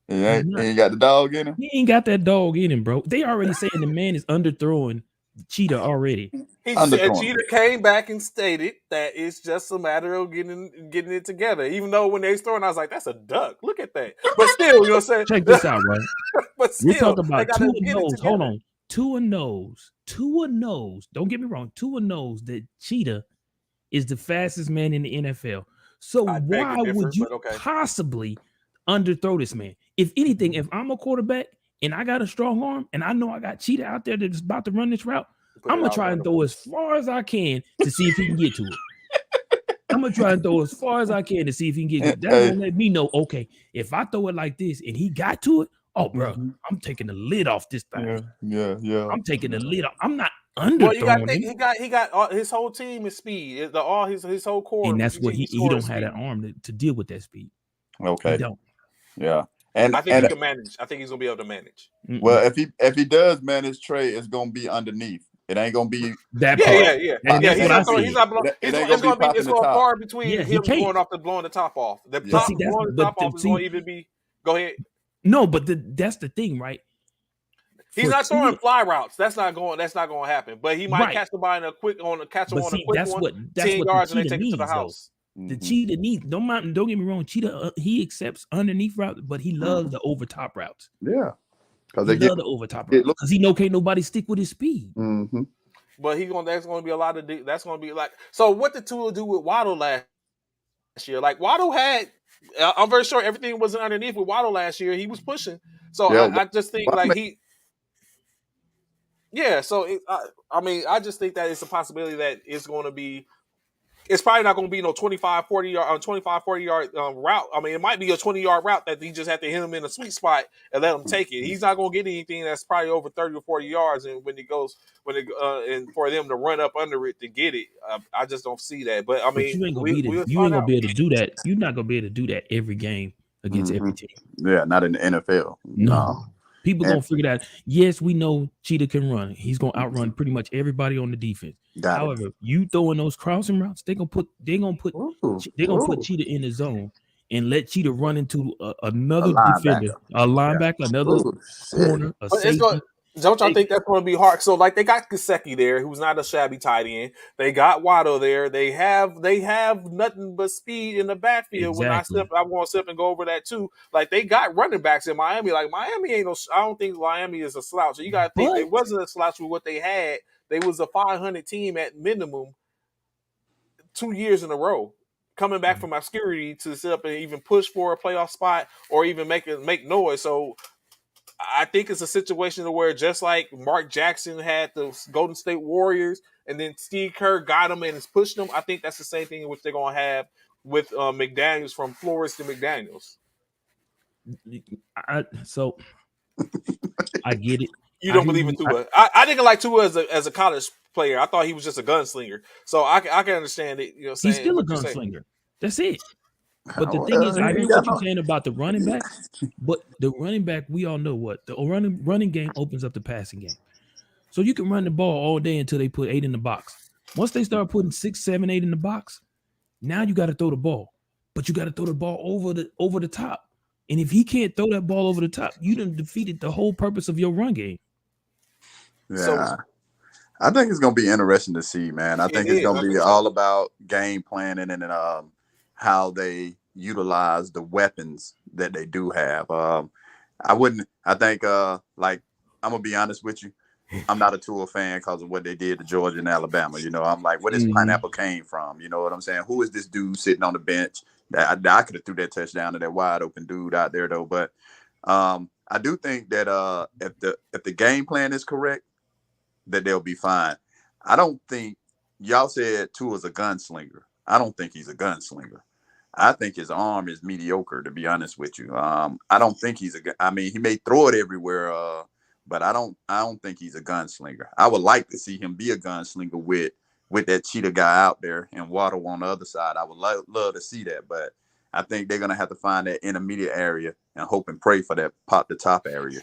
He ain't got the dog in him.
He ain't got that dog in him, bro. They already saying the man is underthrowing Cheetah already.
Cheetah came back and stated that it's just a matter of getting it together. Even though when they was throwing, I was like, "That's a duck. Look at that." But still, you know what I'm saying?
Check this out, right?
But still,
we're talking about Tua knows. Hold on, Tua knows. Don't get me wrong. Tua knows that Cheetah is the fastest man in the NFL. So why would you possibly underthrow this man? If anything, if I'm a quarterback and I got a strong arm and I know I got Cheetah out there that's about to run this route, I'm going to try and throw as far as I can to see if he can get to it. I'm going to try and throw as far as I can to see if he can get to it. That's going to let me know, okay, if I throw it like this and he got to it, bro, I'm taking the lid off this thing.
Yeah.
I'm taking the lid off. I'm not underthrowing him.
He got his whole team is speed. His whole core.
And that's what he don't have that arm to deal with that speed.
Okay.
He don't.
Yeah.
And I think he can manage. I think he's gonna be able to manage.
Well, if he does manage Trey, it's gonna be underneath. It ain't gonna be
that part.
Yeah. He's not blowing. It's gonna be far between him blowing the top off. Blowing the top off is gonna even be. Go ahead.
No, but that's the thing, right?
He's not throwing fly routes. That's not going to happen. But he might catch somebody on a quick 10 yards and they take it to the house.
The Cheetah needs. Don't get me wrong. Cheetah he accepts underneath routes, but he loves the over top routes.
Yeah,
because they love the over top routes because he know can't nobody stick with his speed.
Mm-hmm.
But that's going to be a lot of. That's going to be like. So what did Tua do with Waddle last year? Like Waddle had. I'm very sure everything wasn't underneath with Waddle last year. He was pushing. So I just think like he. Yeah, so I just think that it's a possibility that it's going to be. It's probably not going to be no 25, 40 yard route. I mean, it might be a 20-yard route that he just had to hit him in a sweet spot and let him take it. He's not going to get anything that's probably over 30 or 40 yards. And and for them to run up under it to get it, I just don't see that. But I mean, you ain't gonna be able to do that.
You're not gonna be able to do that every game against every team.
Yeah, not in the NFL. No.
People gonna figure that. Yes, we know Cheetah can run. He's gonna outrun pretty much everybody on the defense. However, you throwing those crossing routes, they're gonna put Cheetah in the zone and let Cheetah run into another defender, a linebacker, another corner, a safety.
Don't y'all think that's going to be hard? So, like, they got Gesicki there, who's not a shabby tight end. They got Waddle there. They have nothing but speed in the backfield.
Exactly.
When I want to step and go over that too. Like, they got running backs in Miami. Like, Miami ain't no. I don't think Miami is a slouch. So you got to think they wasn't a slouch with what they had. They was a 500 team at minimum 2 years in a row, coming back from obscurity to sit up and even push for a playoff spot or even make noise. So I think it's a situation where just like Mark Jackson had the Golden State Warriors and then Steve Kerr got them and has pushed them, I think that's the same thing in which they're going to have with McDaniels, from Flores to McDaniels.
So I get it.
You don't believe in Tua. I didn't like Tua as a college player. I thought he was just a gunslinger. So I can understand it. You know,
he's still a gunslinger. That's it. But the thing is, I hear what you're saying about the running back, but the running back, we all know what the running game opens up the passing game. So you can run the ball all day until they put 8 in the box. Once they start putting 6, 7, 8 in the box, now you got to throw the ball, but you got to throw the ball over the top. And if he can't throw that ball over the top, you done defeated the whole purpose of your run game.
Yeah. So, I think it's going to be interesting to see, man. I think it's going to be all about game planning and how they utilize the weapons that they do have. I'm going to be honest with you. I'm not a Tua fan because of what they did to Georgia and Alabama. You know, I'm like, where this pineapple came from? You know what I'm saying? Who is this dude sitting on the bench? That I could have threw that touchdown to that wide open dude out there though. But I do think that if the game plan is correct, that they'll be fine. I don't think y'all said Tua's a gunslinger. I don't think he's a gunslinger. I think his arm is mediocre, to be honest with you. I don't think he may throw it everywhere, but I don't think he's a gunslinger. I would like to see him be a gunslinger with that cheetah guy out there and Waddle on the other side. I would love to see that, but I think they're gonna have to find that intermediate area and hope and pray for that pop the top area.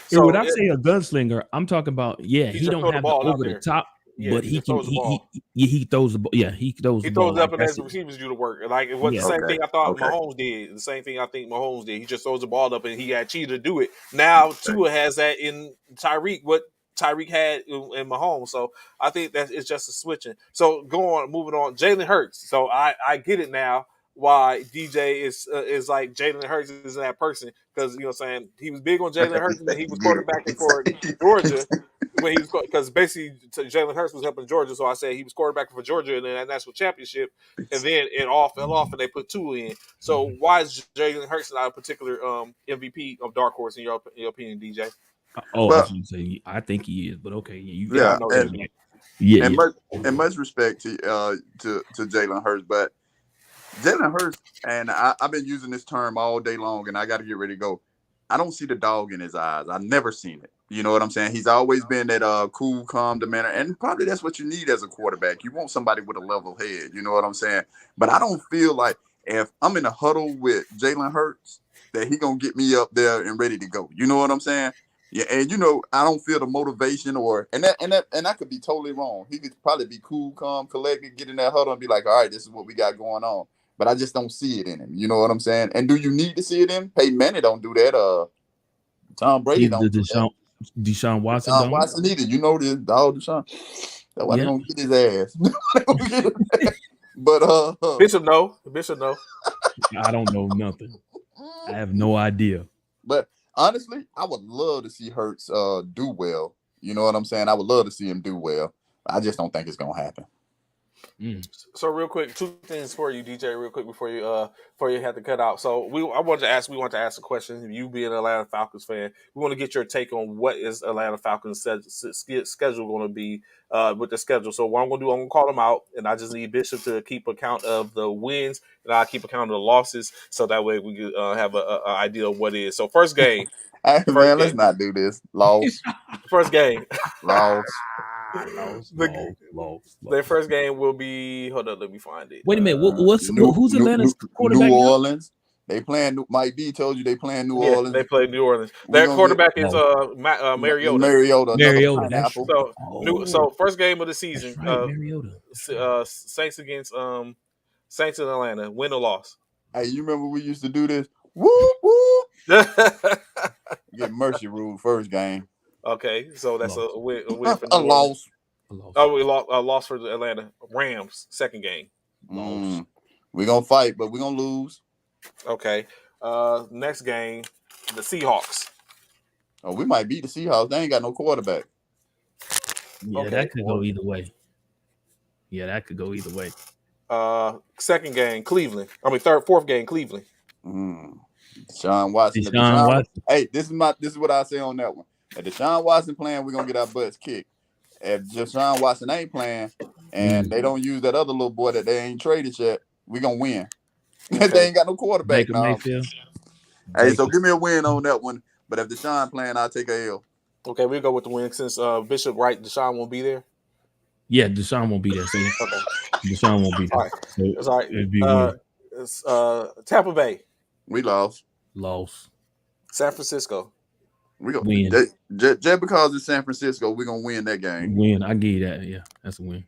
So when I say a gunslinger, I'm talking about he don't have the over the top. Yeah, but he throws the ball. Yeah, he throws the ball.
He throws up and has the receivers do the work. Like, it was the same thing I thought Mahomes did. The same thing I think Mahomes did. He just throws the ball up and he had Cheetah to do it. Now Tua has that in Tyreek, what Tyreek had in Mahomes. So I think that it's just a switching. So moving on. Jalen Hurts. So I get it now why DJ is like Jalen Hurts is that person, because you know what I'm saying, he was big on Jalen Hurts and then he was quarterbacking for Georgia. When he was, because basically Jalen Hurts was helping Georgia, so I said he was quarterbacking for Georgia in that national championship, and then it all fell off and they put Tua in. So why is Jalen Hurts not a particular MVP of dark horse in your opinion, DJ?
I think he is, but okay,
in much respect to Jalen Hurts, but Jalen Hurts, and I've been using this term all day long, and I got to get ready to go. I don't see the dog in his eyes. I've never seen it. You know what I'm saying? He's always been that cool, calm demeanor, and probably that's what you need as a quarterback. You want somebody with a level head. You know what I'm saying? But I don't feel like if I'm in a huddle with Jalen Hurts that he gonna get me up there and ready to go. You know what I'm saying? Yeah, and I don't feel the motivation and I could be totally wrong. He could probably be cool, calm, collected, get in that huddle and be like, all right, this is what we got going on. But I just don't see it in him. You know what I'm saying? And do you need to see it in him? Peyton Manning don't do that. Tom Brady don't do that.
Deshaun Watson.
Watson either. You know this dog Deshaun. That's why they don't get his ass. But
Bishop no.
I don't know nothing. I have no idea.
But honestly, I would love to see Hurts do well. You know what I'm saying? I would love to see him do well. I just don't think it's gonna happen.
So real quick, 2 things for you, DJ, real quick before you have to cut out. So we want to ask a question. You being an Atlanta Falcons fan, we want to get your take on what is Atlanta Falcons schedule going to be with the schedule. So what I'm going to do, I'm going to call them out, and I just need Bishop to keep account of the wins, and I'll keep account of the losses, so that way we can have an idea of what it is. So first game.
Let's not do this. Loss.
First game.
Loss.
Their first game will be. Hold on, let me find it.
Wait a minute. Who's Atlanta's quarterback?
New Orleans. They playing. Mike B told you they playing New Orleans.
They play New Orleans. Their quarterback is Mariota.
Mariota.
So first game of the season.
Mariota.
Saints against Saints in Atlanta. Win or loss?
Hey, you remember we used to do this? Whoop whoop. Get mercy rule first game.
Okay, so that's
Loss.
a win for
A
New Orleans.
loss.
A loss.
Oh, we lost for the Atlanta Rams second game.
Loss.
We're gonna fight, but we're gonna lose.
Okay. Next game, the Seahawks.
Oh, we might beat the Seahawks. They ain't got no quarterback.
Yeah,
Okay,
that could go either way. Yeah, that could go either way.
Second game, Cleveland. Fourth game, Cleveland.
Deshaun Watson.
Deshaun Watson.
Hey, this is what I say on that one. If Deshaun Watson playing, we're gonna get our butts kicked. If Deshaun Watson ain't playing and they don't use that other little boy that they ain't traded yet, we're gonna win. Okay. They ain't got no quarterback
Baker
now.
Mayfield.
Hey, so give me a win on that one. But if Deshaun playing, I'll take a L.
Okay, we'll go with the win since Bishop, right? Deshaun won't be there.
Yeah, Deshaun won't be there. So Deshaun won't be there.
All right.
So
it's all right.
It'd be weird.
It's Tampa Bay.
We lost.
San Francisco.
We gonna
win.
Just because it's San Francisco, we're gonna win that game.
Win. I give you that. Yeah, that's a win.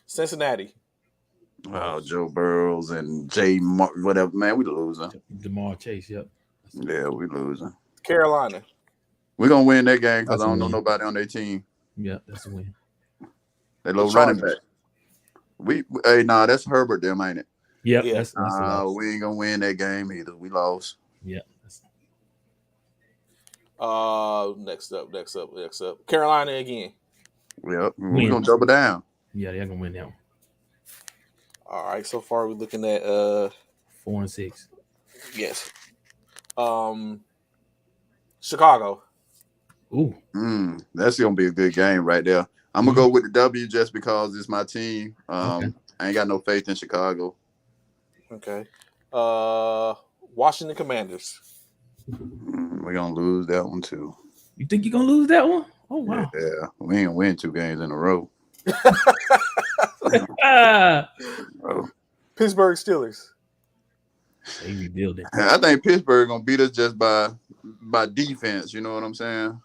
Cincinnati.
Oh, Joe Burrows and whatever, man, we losing.
Jamar Chase, yep.
Yeah, we losing.
Carolina.
We're gonna win that game because I don't know nobody on their team.
Yeah, that's a win.
They low running back. That's Herbert them, ain't it?
Yep, yeah, that's a loss.
We ain't gonna win that game either. We lost.
Yeah.
Next up. Carolina again.
Yep, we're gonna double down.
Yeah, they're gonna win that one.
All right, so far we're looking at
4-6.
Yes. Chicago.
Ooh.
That's gonna be a good game right there. I'm gonna go with the W just because it's my team.
Okay.
I ain't got no faith in Chicago.
Okay. Washington Commanders.
We're gonna lose that one too.
You think you're gonna lose that one? Oh wow.
Yeah, we ain't gonna win 2 games in a row.
Pittsburgh Steelers.
They rebuilding.
I think Pittsburgh gonna beat us just by defense. You know what I'm saying?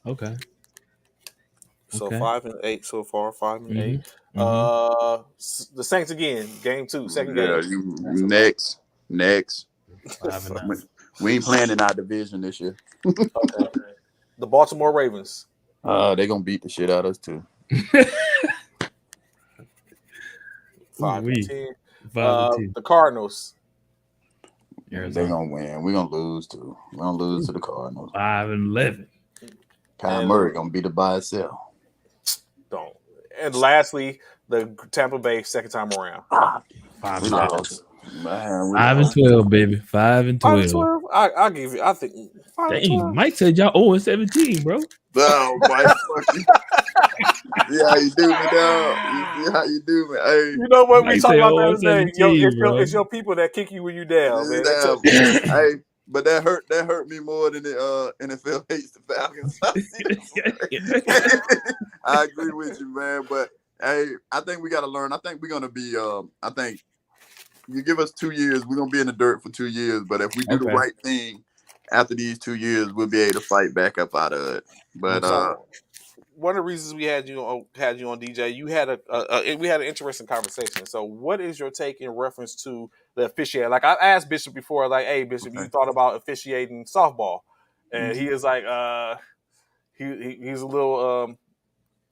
Okay.
So 5-8 so far. 5-8. The Saints again. Game 2, second game.
Next.
5-9.
We ain't playing in our division this year.
Okay. The Baltimore Ravens.
They gonna beat the shit out of us too.
5-10. The Cardinals.
They're gonna win. We're gonna lose too. We're gonna lose to the Cardinals.
5-11.
Kyler Murray gonna beat it by itself.
Don't. And lastly, the Tampa Bay second time around.
5-12.
Man,
5-12, baby. 5-12.
5-12. I'll give you. I think.
Dang, Mike said y'all 0-17, bro.
Oh, Mike, fuck you. Yeah, how you do me, dog? You how you do me? Hey,
you know what we talking about
the
other day? It's your people that kick you when you down, man.
Hey, but that hurt me more than the NFL hates the Falcons. I agree with you, man. But hey, I think we got to learn. I think we're gonna be. I think you give us 2 years, we're gonna be in the dirt for 2 years. But if we do the right thing after these 2 years, we'll be able to fight back up out of it. But
one of the reasons we had you on DJ, you had we had an interesting conversation. So, what is your take in reference to the officiating? Like I asked Bishop before, like, "Hey, Bishop, you thought about officiating softball?" And he is like, he's a little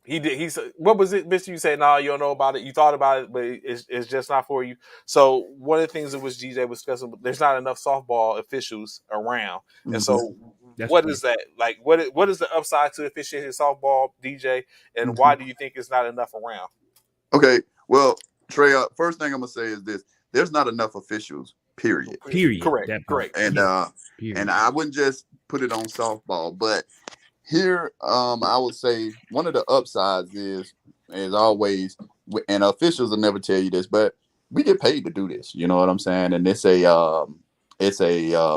He said, what was it, Bishop? You said, no, you don't know about it. You thought about it, but it's just not for you. So one of the things that was DJ was discussing, there's not enough softball officials around. And so what is that? Like, what is the upside to officiating softball, DJ? And why do you think it's not enough around?
Okay. Well, Trey, first thing I'm going to say is this. There's not enough officials, period.
Correct.
And I wouldn't just put it on softball, but here, I would say one of the upsides is always, and officials will never tell you this, but we get paid to do this. You know what I'm saying? And it's a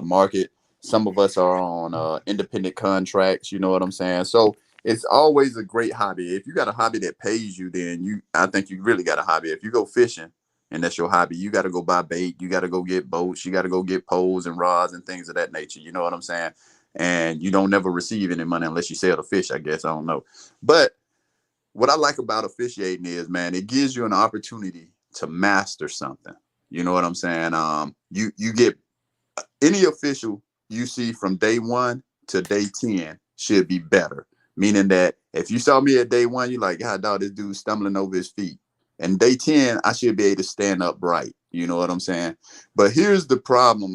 market. Some of us are on independent contracts. You know what I'm saying? So it's always a great hobby. If you got a hobby that pays you, then I think you really got a hobby. If you go fishing and that's your hobby, you got to go buy bait. You got to go get boats. You got to go get poles and rods and things of that nature. You know what I'm saying? And you don't never receive any money unless you sell the fish, I guess. I don't know. But what I like about officiating is, man, it gives you an opportunity to master something. You know what I'm saying? You get any official you see from day one, to day 10 should be better. Meaning that if you saw me at day 1, you're like, God, dog, this dude stumbling over his feet. And day 10, I should be able to stand upright. You know what I'm saying? But here's the problem,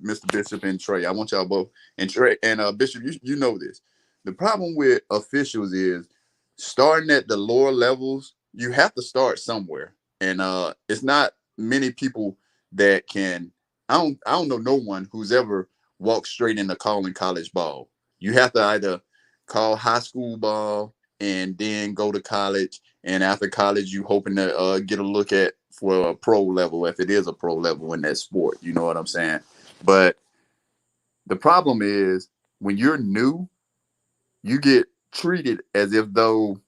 Mr. Bishop and Trey. I want y'all both, and Trey and Bishop, you know this. The problem with officials is starting at the lower levels, you have to start somewhere. And it's not many people that can, I don't know no one who's ever walked straight into calling college ball. You have to either call high school ball and then go to college. And after college, you hoping to get a look at for a pro level, if it is a pro level in that sport. You know what I'm saying? But the problem is when you're new, you get treated as if though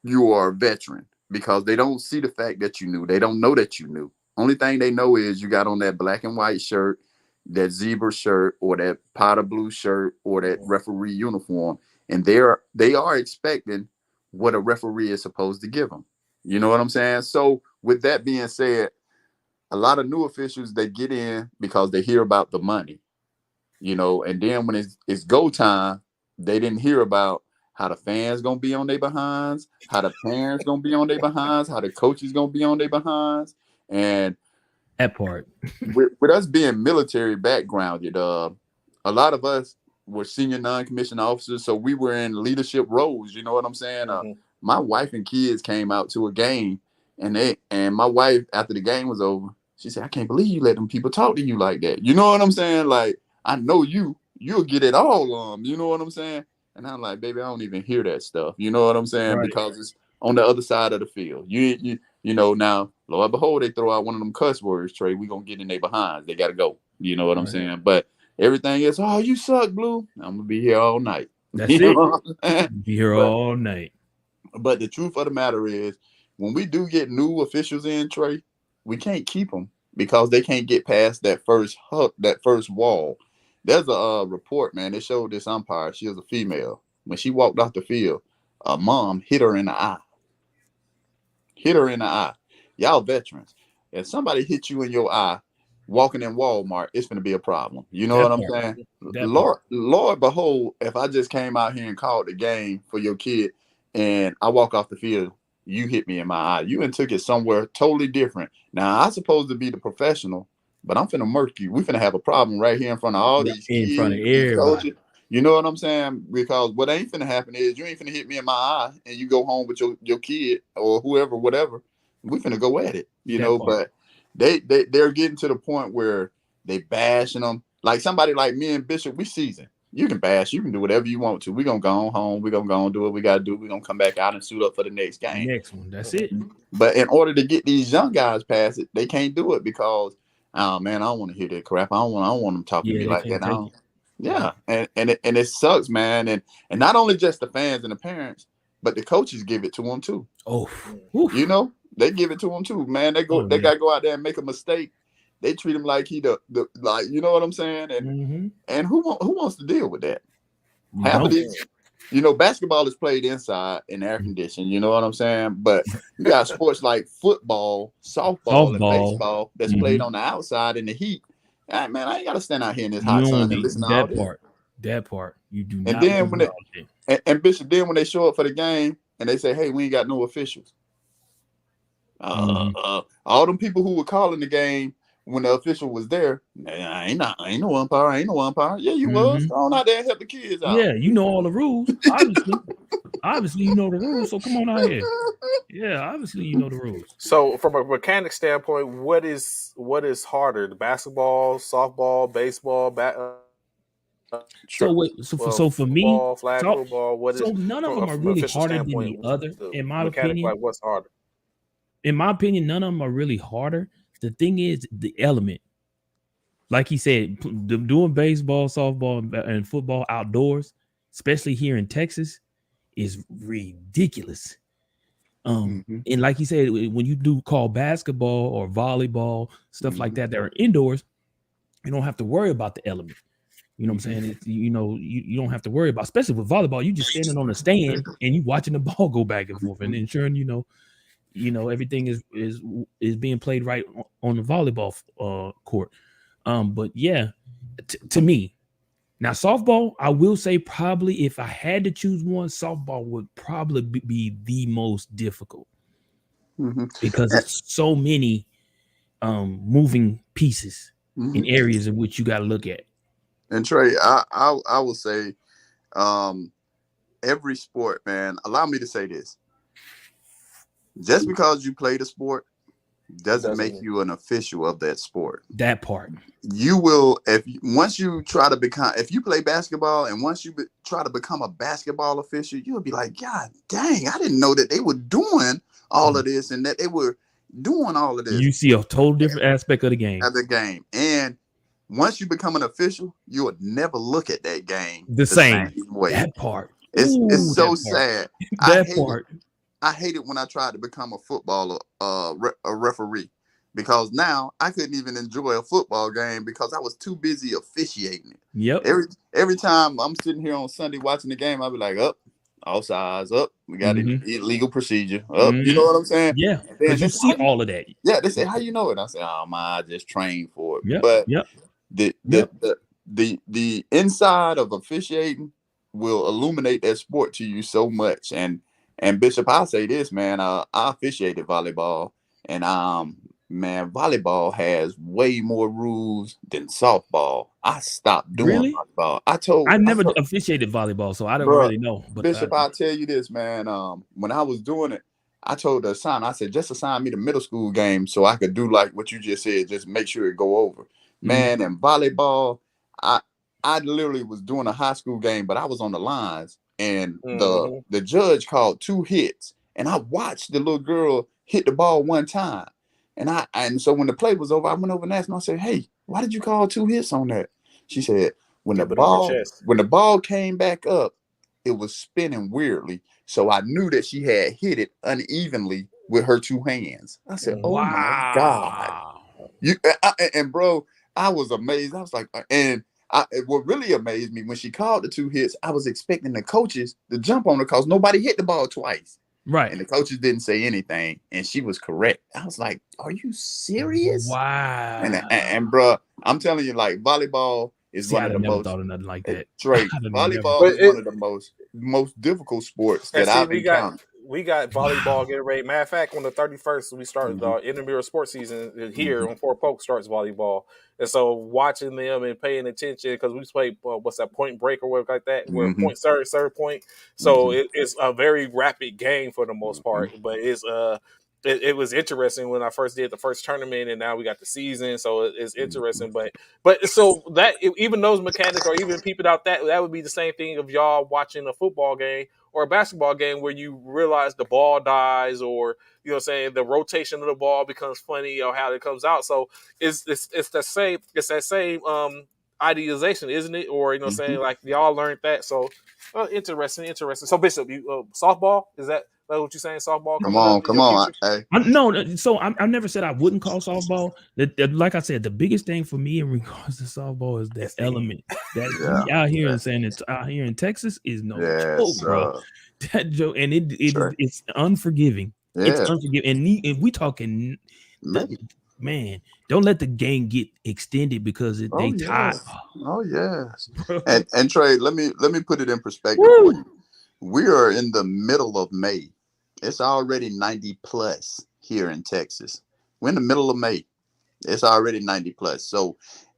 you are a veteran because they don't see the fact that you knew. They don't know that you knew. Only thing they know is you got on that black and white shirt, that zebra shirt, or that powder blue shirt, or that referee uniform. And they are expecting what a referee is supposed to give them. You know what I'm saying? So with that being said, a lot of new officials, they get in because they hear about the money, you know, and then when it's go time, they didn't hear about how the fans gonna be on their behinds, how the parents gonna be on their behinds, how the coaches gonna be on their behinds. And
that part.
with us being military backgrounded, a lot of us were senior non-commissioned officers, so we were in leadership roles. You know what I'm saying? My wife and kids came out to a game, and my wife, after the game was over, she said, "I can't believe you let them people talk to you like that." You know what I'm saying? Like, I know you'll get it all. You know what I'm saying? And I'm like, baby, I don't even hear that stuff. You know what I'm saying? Right. Because it's on the other side of the field. You know, now, Lord behold, they throw out one of them cuss words, Trey, we gonna get in their behinds. They gotta go. You know what I'm saying? But everything is, oh, you suck, Blue. I'm gonna be here all night.
That's it. Be here all night.
But the truth of the matter is, when we do get new officials in, Trey, we can't keep them because they can't get past that first wall. There's a report, man. They showed this umpire. She was a female. When she walked off the field, a mom hit her in the eye. Y'all veterans. If somebody hits you in your eye walking in Walmart, it's going to be a problem. You know what I'm saying? Lord behold, if I just came out here and called the game for your kid and I walk off the field, you hit me in my eye. You and took it somewhere totally different. Now, I'm supposed to be the professional, but I'm finna murk you. We finna have a problem right here in front of all these kids. In front of everybody. You know what I'm saying? Because what ain't finna happen is you ain't finna hit me in my eye and you go home with your kid or whoever, whatever. We finna go at it, you know. But they're getting to the point where they bashing them. Like somebody like me and Bishop, we seasoned. You can bash, you can do whatever you want to. We're gonna go on home, we're gonna go and do what we gotta do. We're gonna come back out and suit up for the next game.
Next one, that's it.
But in order to get these young guys past it, they can't do it because oh man, I don't want to hear that crap. I don't want them talking to me like that. Yeah, and it sucks, man. And not only just the fans and the parents, but the coaches give it to them too.
Oh,
you know, they give it to them too, man. They gotta go out there and make a mistake. They treat him like he the like, you know what I'm saying? And and who wants to deal with that? Half of these, you know, basketball is played inside in air conditioning. You know what I'm saying? But you got sports like football, softball, and baseball that's played on the outside in the heat. Man, I ain't gotta stand out here in this hot sun and listen to all this.
That part you do
and
not.
Then when and Bishop, then when they show up for the game and they say, "Hey, we ain't got no officials," all them people who were calling the game when the official was there, I ain't no umpire. Yeah, you was. Go on out there and help the kids out.
Yeah, you know all the rules. Obviously, you know the rules. So come on out here. Yeah, obviously you know the rules.
So from a mechanic standpoint, what is harder? The basketball, softball, baseball,
so for me,
flag football, what is?
So none of them are really harder than the other. In my opinion,
like what's harder?
In my opinion, none of them are really harder. The thing is the element. Like he said, doing baseball, softball, and football outdoors, especially here in Texas, is ridiculous. And like he said, when you do call basketball or volleyball, stuff like that are indoors, you don't have to worry about the element. You know what I'm saying? You don't have to worry about, especially with volleyball, you just standing on the stand and you watching the ball go back and forth and ensuring, you know, everything is being played right on the volleyball court. But yeah, to me, Now, softball, I will say probably if I had to choose one, softball would probably be the most difficult because it's so many moving pieces in areas in which you got to look at.
And Trey, I will say, every sport, man. Allow me to say this: just because you play the sport doesn't make you an official of that sport.
That part.
You will, once you try to become, if you play basketball and once you try to become a basketball official, you'll be like, God dang, I didn't know that they were doing all of this and that they were doing all of this.
You see a total different aspect of the game.
And once you become an official, you would never look at that game
the same
way.
That part.
It's so sad.
I
hate it when I tried to become a footballer, a referee, because now I couldn't even enjoy a football game because I was too busy officiating it.
Yep.
Every time I'm sitting here on Sunday watching the game, I'll be like, up, offsides, up, we got illegal procedure, up. You know what I'm saying?
Yeah. Because you see all of that.
Yeah, they say, how you know it? I say, oh my, I just trained for it.
Yep.
But the inside of officiating will illuminate that sport to you so much. And Bishop, I'll say this, man. I officiated volleyball, and man, volleyball has way more rules than softball. I stopped doing volleyball. I
never officiated volleyball, so I don't really know. But
Bishop, I'll tell you this, man. When I was doing it, I told the assign, I said, just assign me the middle school game so I could do like what you just said, just make sure it go over. Man, and volleyball, I literally was doing a high school game, but I was on the lines. And the judge called 2 hits, and I watched the little girl hit the ball 1 time. And so when the play was over, I went over and asked him, I said, hey, why did you call 2 hits on that? She said, when the ball came back up, it was spinning weirdly. So I knew that she had hit it unevenly with her 2 hands. I said, oh my God. And bro, I was amazed. I was like, what really amazed me when she called the 2 hits, I was expecting the coaches to jump on her because nobody hit the ball twice.
Right.
And the coaches didn't say anything, and she was correct. I was like, are you serious?
Wow.
And bro, I'm telling you, like, volleyball is one of the most.
Thought of nothing like that.
Straight. Volleyball is one of the most difficult sports that I've encountered.
We got volleyball getting ready. Matter of fact, on the 31st, we start the intramural sports season here on Fort Polk starts volleyball. And so watching them and paying attention, because we play, what's that, point break or whatever like that, where point serve point. So it's a very rapid game for the most part. But it was interesting when I first did the first tournament, and now we got the season. So it's interesting. But so that, even those mechanics or even peeping out that would be the same thing of y'all watching a football game or a basketball game where you realize the ball dies, or, you know what I'm saying, the rotation of the ball becomes funny, or how it comes out. So it's that same idealization, isn't it? Or, you know what I'm saying, like y'all learned that. So interesting. So Bishop, you softball, is that what you're saying? Softball?
Come on.
No, so I never said I wouldn't call softball. Like I said, the biggest thing for me in regards to softball is that element that out here and saying it's out here in Texas is no joke, bro. That joke, and it's unforgiving. Yeah. It's unforgiving, and if we talking, man, don't let the game get extended because they tied.
Oh yes. And Trey, let me put it in perspective for you. We are in the middle of May. It's already 90 plus here in Texas. We're in the middle of May. It's already 90 plus. So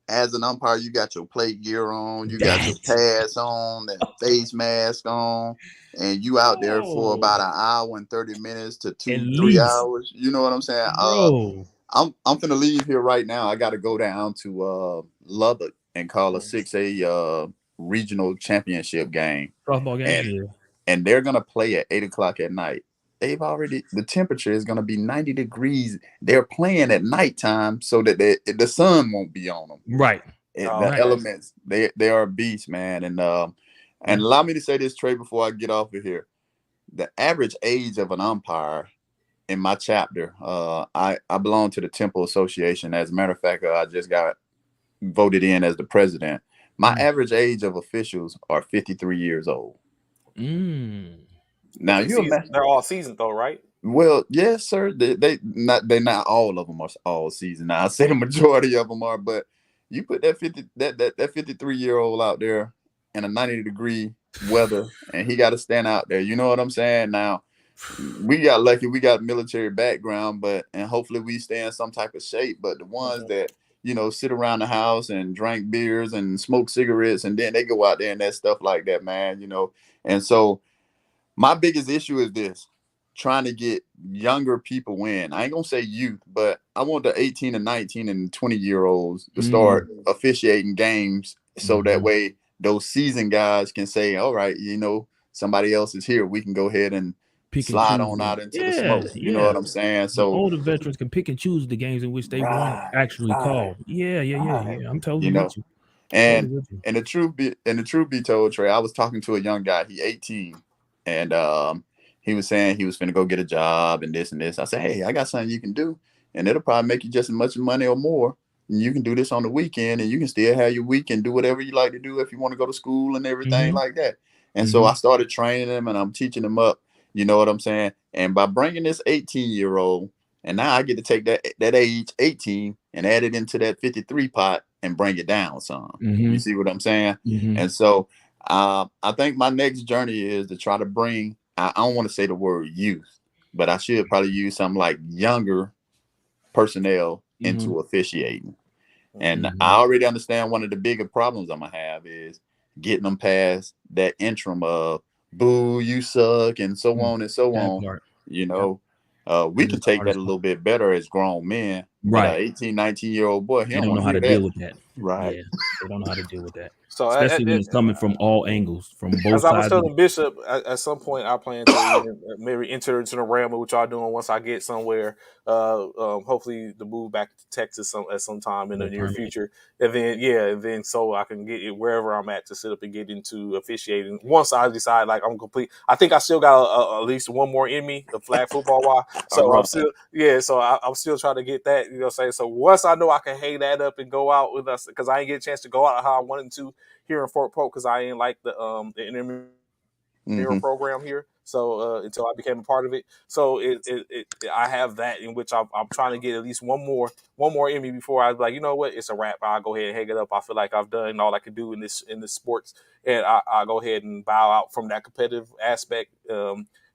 as an umpire, you got your plate gear on, you got your pads on, and face mask on, and you out there for about an hour and 30 minutes to 2-3 hours. You know what I'm saying? I'm finna leave here right now. I got to go down to Lubbock and call a 6A regional championship game.
Softball game,
and they're gonna play at 8:00 at night. The temperature is gonna be 90 degrees. They're playing at nighttime so that the sun won't be on them.
Right.
Elements, they are beasts, man. And allow me to say this, Trey, before I get off of here. The average age of an umpire in my chapter, I belong to the Temple Association. As a matter of fact, I just got voted in as the president. My average age of officials are 53 years old. Now
they're all season though, right?
Well, yes, sir. They're not all of them are all season. Now I say the majority of them are, but you put that 53-year-old out there in a 90-degree weather, and he got to stand out there. You know what I'm saying? Now, we got lucky. We got military background, and hopefully we stay in some type of shape. But the ones that, sit around the house and drink beers and smoke cigarettes, and then they go out there and that stuff like that, man, And so my biggest issue is this: trying to get younger people in. I ain't gonna say youth, but I want the 18 and 19 and 20-year-olds to start officiating games, so that way those seasoned guys can say, all right, somebody else is here. We can go ahead and slide on out into the smoke. You know what I'm saying? So
the older veterans can pick and choose the games in which they want to actually call. Yeah. I'm totally with you.
And the truth be told, Trey, I was talking to a young guy. He 18, and he was saying he was finna go get a job and this and this. I said, hey, I got something you can do, and it'll probably make you just as much money or more. And you can do this on the weekend, and you can still have your weekend, do whatever you like to do if you want to go to school and everything like that. And so I started training him, and I'm teaching him up. You know what I'm saying? And by bringing this 18-year-old, and now I get to take that age 18 and add it into that 53 pot and bring it down some. You see what I'm saying? And so I think my next journey is to try to bring, I don't want to say the word youth, but I should probably use something like younger personnel into officiating. And I already understand one of the bigger problems I'm going to have is getting them past that interim of, boo, you suck, and so on and so on.
Part.
We can take that a little bit better as grown men.
Right.
But an 18, 19-year-old boy, he
don't know how to deal with that.
Right.
Yeah, they don't know how to deal with that.
So
especially when it's coming from all angles, from both
as
sides.
I was telling Bishop, at some point I plan to maybe enter into the realm of what y'all doing once I get somewhere. Hopefully to move back to Texas at some time in the near future, and then so I can get it wherever I'm at to sit up and get into officiating. Once I decide like I'm complete, I think I still got at least one more in me, the flag football wise. So I'm still I'm still trying to get that. You know what I'm saying? So once I know I can hang that up and go out with us, because I ain't get a chance to go out how I wanted to here in Fort Polk, because I ain't like the intramural program here. So until I became a part of it, so I have that in which I'm trying to get at least one more in me before I like, you know what, it's a wrap. I'll go ahead and hang it up. I feel like I've done all I could do in this sports, and I'll go ahead and bow out from that competitive aspect.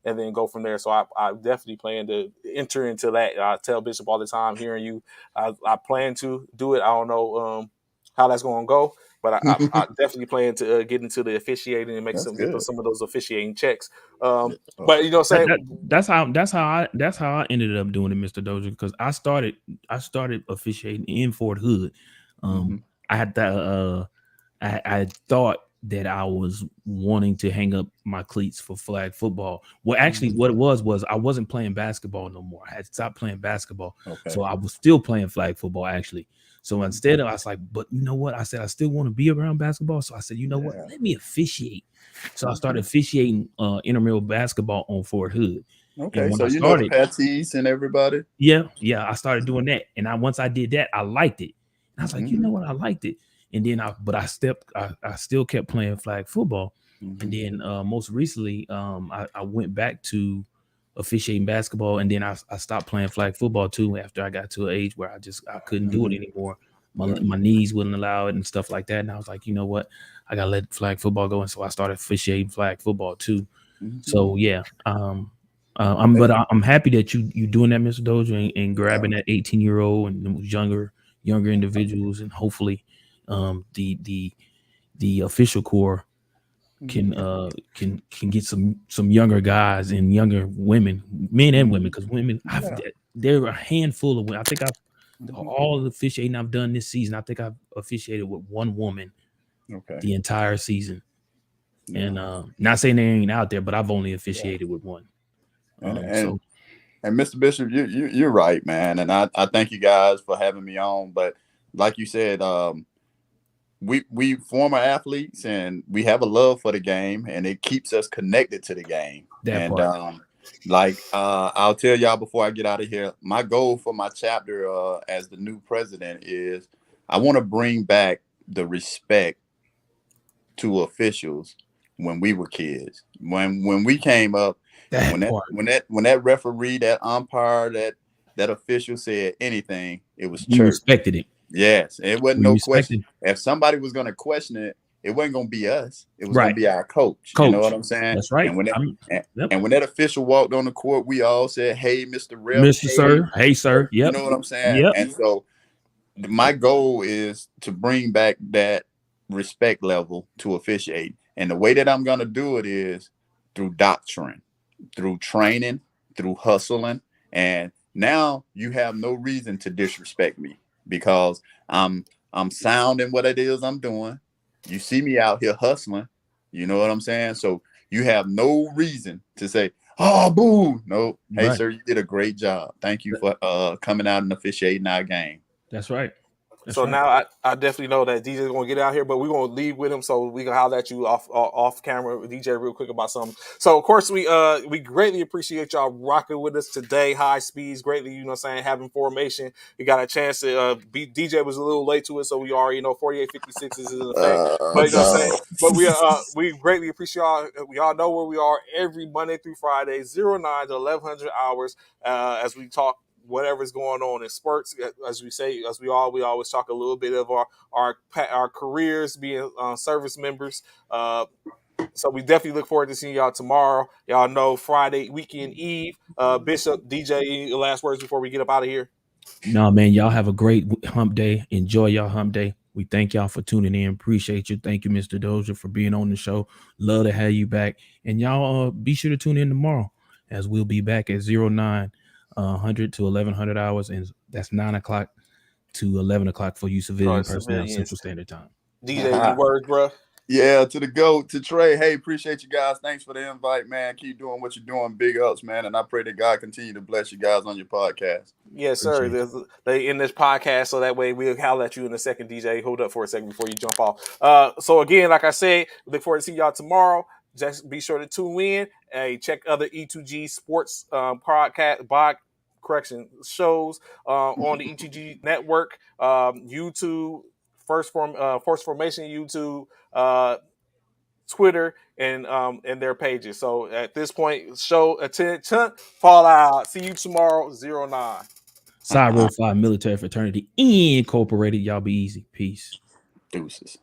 And then go from there. So I definitely plan to enter into that. I tell Bishop all the time, hearing you, I plan to do it. I don't know how that's going to go, but I definitely plan to get into the officiating and make some of those officiating checks. But you know what I'm saying?
That's how I ended up doing it, Mr. Dozier, because I started officiating in Fort Hood. I had that I thought that I was wanting to hang up my cleats for flag football. Well, actually, what it was I wasn't playing basketball no more. I had stopped playing basketball. So I was still playing flag football, actually. So instead, I was like, but you know what? I said, I still want to be around basketball. So I said, you know what? Let me officiate. So I started officiating intramural basketball on Fort Hood.
Okay, so you know the Patties and everybody?
Yeah. I started doing that. And once I did that, I liked it. And I was like, you know what? I liked it. And then I still kept playing flag football. And then most recently, I went back to officiating basketball, and then I stopped playing flag football too after I got to an age where I couldn't do it anymore. My knees wouldn't allow it and stuff like that. And I was like, you know what? I gotta let flag football go. And so I started officiating flag football too. So yeah. I'm happy that you doing that, Mr. Dozier, and grabbing that 18-year-old and younger individuals, and hopefully the official corps can get some younger guys and younger women, men and women, because women, there are a handful of women. I think all the officiating I've done this season, I think I've officiated with one woman the entire season. And not saying they ain't out there, but I've only officiated with one.
And Mr. Bishop, you're right, man. And I thank you guys for having me on. But like you said, we former athletes, and we have a love for the game, and it keeps us connected to the game. I'll tell y'all before I get out of here, my goal for my chapter as the new president is I want to bring back the respect to officials when we were kids. When we came up, when that referee, that umpire, that official said anything, it was church.
Respected it.
Yes, it wasn't
We
no
respect
question. If somebody was going to question it, it wasn't going to be us. It was going
Right.
to be our coach. You know what I'm saying?
That's right.
And when
Yep.
and when that official walked on the court, we all said, "Hey, Mr. Ref,
Mr. Sir. Hey, sir.
You
Yep.
know what I'm saying?
Yep.
And so my goal is to bring back that respect level to officiate. And the way that I'm going to do it is through doctrine, through training, through hustling. And now you have no reason to disrespect me because I'm sound in what it is I'm doing. You see me out here hustling. You know what I'm saying? So you have no reason to say, "Oh, boo." No. Hey,
Right.
sir, you did a great job. Thank you for coming out and officiating our game.
That's right. That's
so
right.
now I definitely know that DJ's gonna get out here, but we're gonna leave with him so we can holler at you off camera, DJ, real quick about something. So of course we greatly appreciate y'all rocking with us today. High speeds, greatly, you know what I'm saying, having formation. We got a chance to be DJ was a little late to it, so we already know 4856 is in effect. But you know what I'm saying? But we greatly appreciate y'all. We all know where we are every Monday through Friday, 09 to 1100 hours, as we talk whatever's going on in sports. As we say, we always talk a little bit of our careers, being service members. So we definitely look forward to seeing y'all tomorrow. Y'all know Friday weekend eve. Bishop, DJ, last words before we get up out of here.
No, man, y'all have a great hump day. Enjoy y'all hump day. We thank y'all for tuning in. Appreciate you. Thank you, Mr. Dozier, for being on the show. Love to have you back. And y'all be sure to tune in tomorrow as we'll be back at 0900 to 1100 hours. And that's 9 o'clock to 11 o'clock for you civilian personnel, Central Standard Time.
DJ, any words, bro?
Yeah, to the GOAT, to Trey. Hey, appreciate you guys. Thanks for the invite, man. Keep doing what you're doing. Big ups, man. And I pray that God continue to bless you guys on your podcast.
Yes, sir. They in this podcast, so that way we'll holler at you in a second, DJ. Hold up for a second before you jump off. So again, like I said, look forward to seeing y'all tomorrow. Just be sure to tune in. Hey, check other E2G sports shows on the E2G network, YouTube, Force Formation YouTube, Twitter, and their pages. So at this point, show attention, fall out. See you tomorrow, 09.
Side Road 5 Military Fraternity Incorporated. Y'all be easy. Peace.
Deuces.